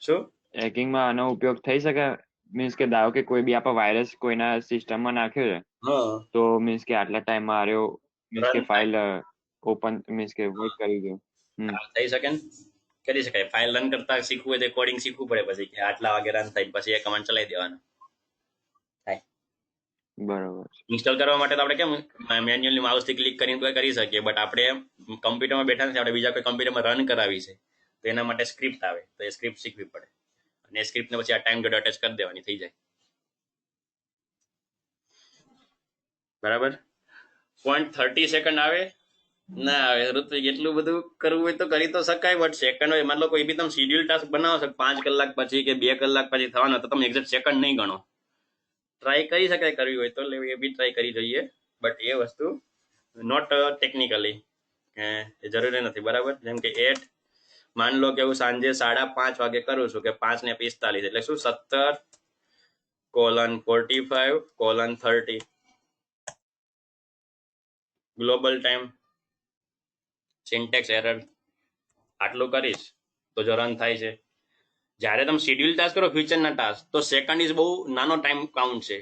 શું હેકિંગમાં આનો ઉપયોગ થઈ શકે? મીન્સ કે ધારો કે કોઈ બી આપણે વાયરસ કોઈના સિસ્ટમમાં નાખ્યો છે, હા તો મીન્સ કે આટલા ટાઈમમાં આર્યો મીન્સ કે ફાઇલ ઓપન મીન્સ કે વર્ક કરી દો. થઈ શકે ને, કરી શકાય. ફાઇલ રન કરતા શીખવું હોય તો કોડિંગ શીખવું પડે, પછી કે આટલા વાગે રન થાય પછી એ કમાન્ડ ચલાવી દેવાનો થાય. બરોબર. ઇન્સ્ટોલ કરવા માટે તો આપણે કેમ મેન્યુઅલી માઉસથી ક્લિક કરીને કરી શકીએ, બટ આપણે કમ્પ્યુટરમાં બેઠા નથી, આપણે બીજા કોઈ કમ્પ્યુટરમાં રન કરાવી છે, તો એના માટે સ્ક્રિપ્ટ આવે, તો એ સ્ક્રિપ્ટ શીખવી પડે. અને એ સ્ક્રિપ્ટને પછી આ ટાઈમ ડોટ અટેચ કરી દેવાની, થઈ જાય. બરાબર. 0.30 સેકન્ડ આવે ના આવે ઋત્વિક, એટલું બધું કરવું હોય તો કરી તો શકાય, બટ સેકન્ડ હોય માનો કોઈ બી તમે શિડ્યુલ ટાસ્ક બનાવો છો 5 કલાક પછી કે 2 કલાક પછી થવાનો, તો તમે એક્ઝેક્ટ સેકન્ડ નહીં ગણો. ટ્રાય કરી શકાય કરવી હોય તો, એ બી ટ્રાય કરી જોઈએ, બટ એ વસ્તુ નોટ ટેકનિકલી જરૂરી નથી, બરાબર. જેમ કે 8 માન લો કે હું સાંજે 5:30 વાગે કરું છું કે 5:45, એટલે શું 17:45:30 ગ્લોબલ ટાઈમ, સિન્ટેક્સ એરર, આટલું કરીશ તો જો રન થાય છે. જ્યારે તમે શેડ્યુલ ટાસ્ક કરો ફ્યુચરના ટાસ્ક, તો સેકન્ડ ઇઝ બહુ નાનો ટાઈમ કાઉન્ટ છે,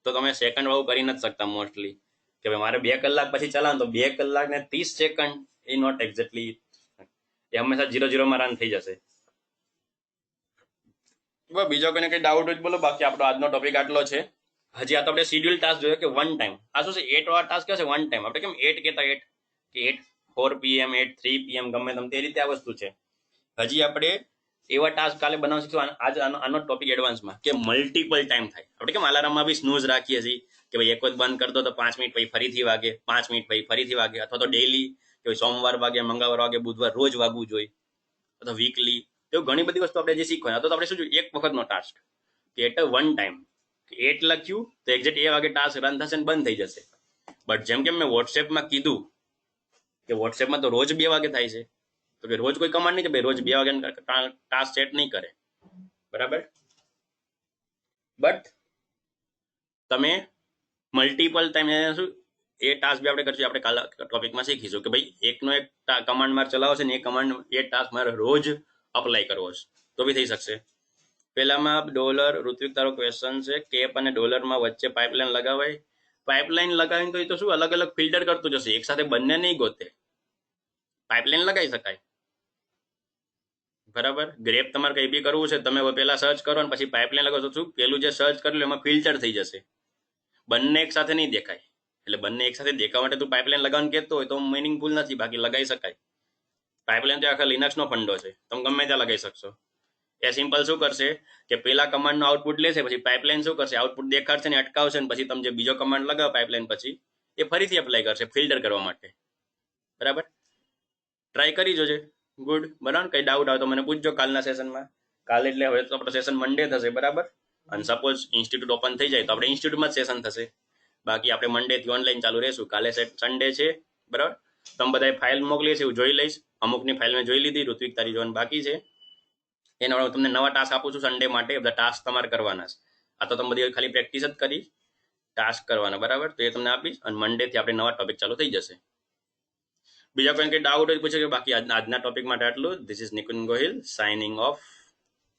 તો તમે સેકન્ડ વાળું કરી નથી શકતા મોસ્ટલી, કે ભાઈ મારે 2 કલાક પછી ચલાવો તો 2 કલાક ને 30 સેકન્ડ એ નોટ એક્ઝેક્ટલી, એ હંમેશા 0:0 માં રન થઈ જશે. બીજો કોઈને કઈ ડાઉટ હોય બોલો, બાકી આપણો આજનો ટોપિક આટલો છે. હજી આ તો આપણે શેડ્યુલ ટાસ્ક જોયો કે 1 ટાઈમ, આ શું છે 8 વાળા ટાસ્ક છે 1 ટાઈમ. આપણે કેમ 8 કહેતા 8 કે 8:04 PM 8:03 PM ગમે તેમ તે રીતે આ વસ્તુ છે. હજી આપણે એવા ટાસ્ક કાલે બનાવશું, આજ આનો ટોપિક એડવાન્સમાં, કે મલ્ટિપલ ટાઈમ થાય. આપણે કેમ અલાર્મમાં બી સ્નૂઝ રાખીએ છીએ કે ભાઈ એક વખત બંધ કરતો તો 5 મિનિટ પછી ફરીથી વાગે, 5 મિનિટ પછી ફરીથી વાગે, અથવા તો ડેઈલી કે સોમવાર વાગે, મંગળવાર વાગે, બુધવાર રોજ વાગવું જોઈએ, અથવા વીકલી. તો ઘણી બધી વસ્તુ આપણે જે શીખવાય, તો આપણે શું જોઈએ એક વખતનો ટાસ્ક કે એટ 1 ટાઈમ, 8 લખ્યું તો એક્ઝેક્ટ એ વાગે ટાસ્ક રન થશે અને બંધ થઈ જશે. બટ જેમ કે મેં વોટ્સએપમાં કીધું કે વોટ્સએપમાં તો રોજ 2 વાગે થાય છે, તો કે રોજ કોઈ કમાન્ડ નહીં કે ભાઈ રોજ 2 વાગે ટાસ્ક સેટ નહીં કરે, બરાબર. બટ તમે મલ્ટિપલ ટાઈમ શું એ ટાસ્ક બી આપણે કરશું, આપણે કાલે ટોપિકમાં શીખીશું કે ભાઈ એકનો એક કમાન્ડ મારે ચલાવશે ને એ કમાન્ડ એ ટાસ્ક મારે રોજ અપ્લાય કરવો છે, તો બી થઈ શકશે. પહેલામાં ડોલર, ઋત્વિક તારો ક્વેશ્ચન છે કેપ અને ડોલરમાં વચ્ચે પાઇપલાઇન લગાવાય. પાઇપલાઇન લગાવીને તો એ તો શું અલગ અલગ ફિલ્ટર કરતું જશે, એક સાથે બંને નહીં ગોતે. પાઇપલાઇન લગાવી શકાય, બરાબર. ગ્રેપ તમારે કઈ બી કરવું છે, તમે પહેલા સર્ચ કરો અને પછી પાઇપલાઇન લગાવો છો, પેલું જે સર્ચ કરેલું એમાં ફિલ્ટર થઈ જશે, બંને એક સાથે નહીં દેખાય. એટલે બંને એક સાથે દેખાવા માટે તું પાઇપલાઇન લગાવવાનું કહેતો હોય તો મિનિંગફુલ નથી, બાકી લગાવી શકાય. પાઇપલાઇન તો આખા લિનક્સનો ફંડો છે, તમે ગમે ત્યાં લગાવી શકશો. એ સિમ્પલ શું કરશે કે પેલા કમાન્ડનો આઉટપુટ લેશે, પછી પાઇપલાઇન શું કરશે આઉટપુટ દેખાડશે ને અટકાવશે, ને પછી તમે જે બીજો કમાન્ડ લગાવો પાઇપલાઇન પછી એ ફરીથી એપ્લાય કરશે ફિલ્ટર કરવા માટે, બરાબર. ટ્રાય કરી જોજે, ગુડ, બરાબર. કઈ ડાઉટ આવે તો મને પૂછજો કાલના સેશનમાં. કાલે એટલે હવે તો આપણો સેશન મંડે થશે, બરાબર. અને સપોઝ ઇન્સ્ટિટ્યૂટ ઓપન થઈ જાય તો આપણે ઇન્સ્ટિટ્યૂટમાં જ સેશન થશે, બાકી આપણે મંડેથી ઓનલાઈન ચાલુ રહેશું. કાલે સન્ડે છે, બરાબર. તમે બધા ફાઇલ મોકલી છે, હું જોઈ લઈશ. અમુકની ફાઇલ મેં જોઈ લીધી, ઋત્વિક તારી જોવાનું બાકી છે. એના તમને નવા ટાસ્ક આપું છું સન્ડે માટે, બધા ટાસ્ક તમારે કરવાના છે. આ તો તમે બધી ખાલી પ્રેક્ટિસ જ કરી ટાસ્ક કરવાના, બરાબર? તો એ તમને આપીશ અને મંડે થી આપણે નવા ટોપિક ચાલુ થઈ જશે. બીજા કોઈ કઈ ડાઉટ હોય પૂછે કે બાકી આજના ટોપિક માટે આટલું. This is Nikunj Gohil signing of.